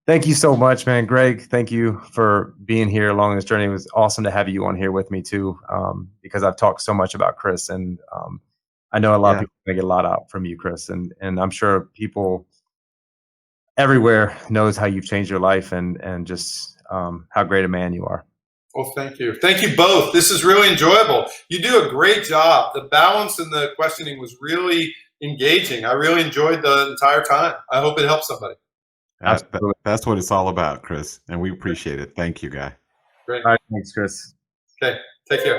thank you so much, man. Greg, thank you for being here along this journey. It was awesome to have you on here with me too, because I've talked so much about Chris, and I know a lot of people are going to get a lot out from you, Chris, and I'm sure people everywhere knows how you've changed your life and just how great a man you are. Well, thank you. Thank you both. This is really enjoyable. You do a great job. The balance in the questioning was really engaging. I really enjoyed the entire time. I hope it helps somebody. That's what it's all about, Chris. And we appreciate it. Thank you, Guy. Great. All right, thanks, Chris. Okay. Take care.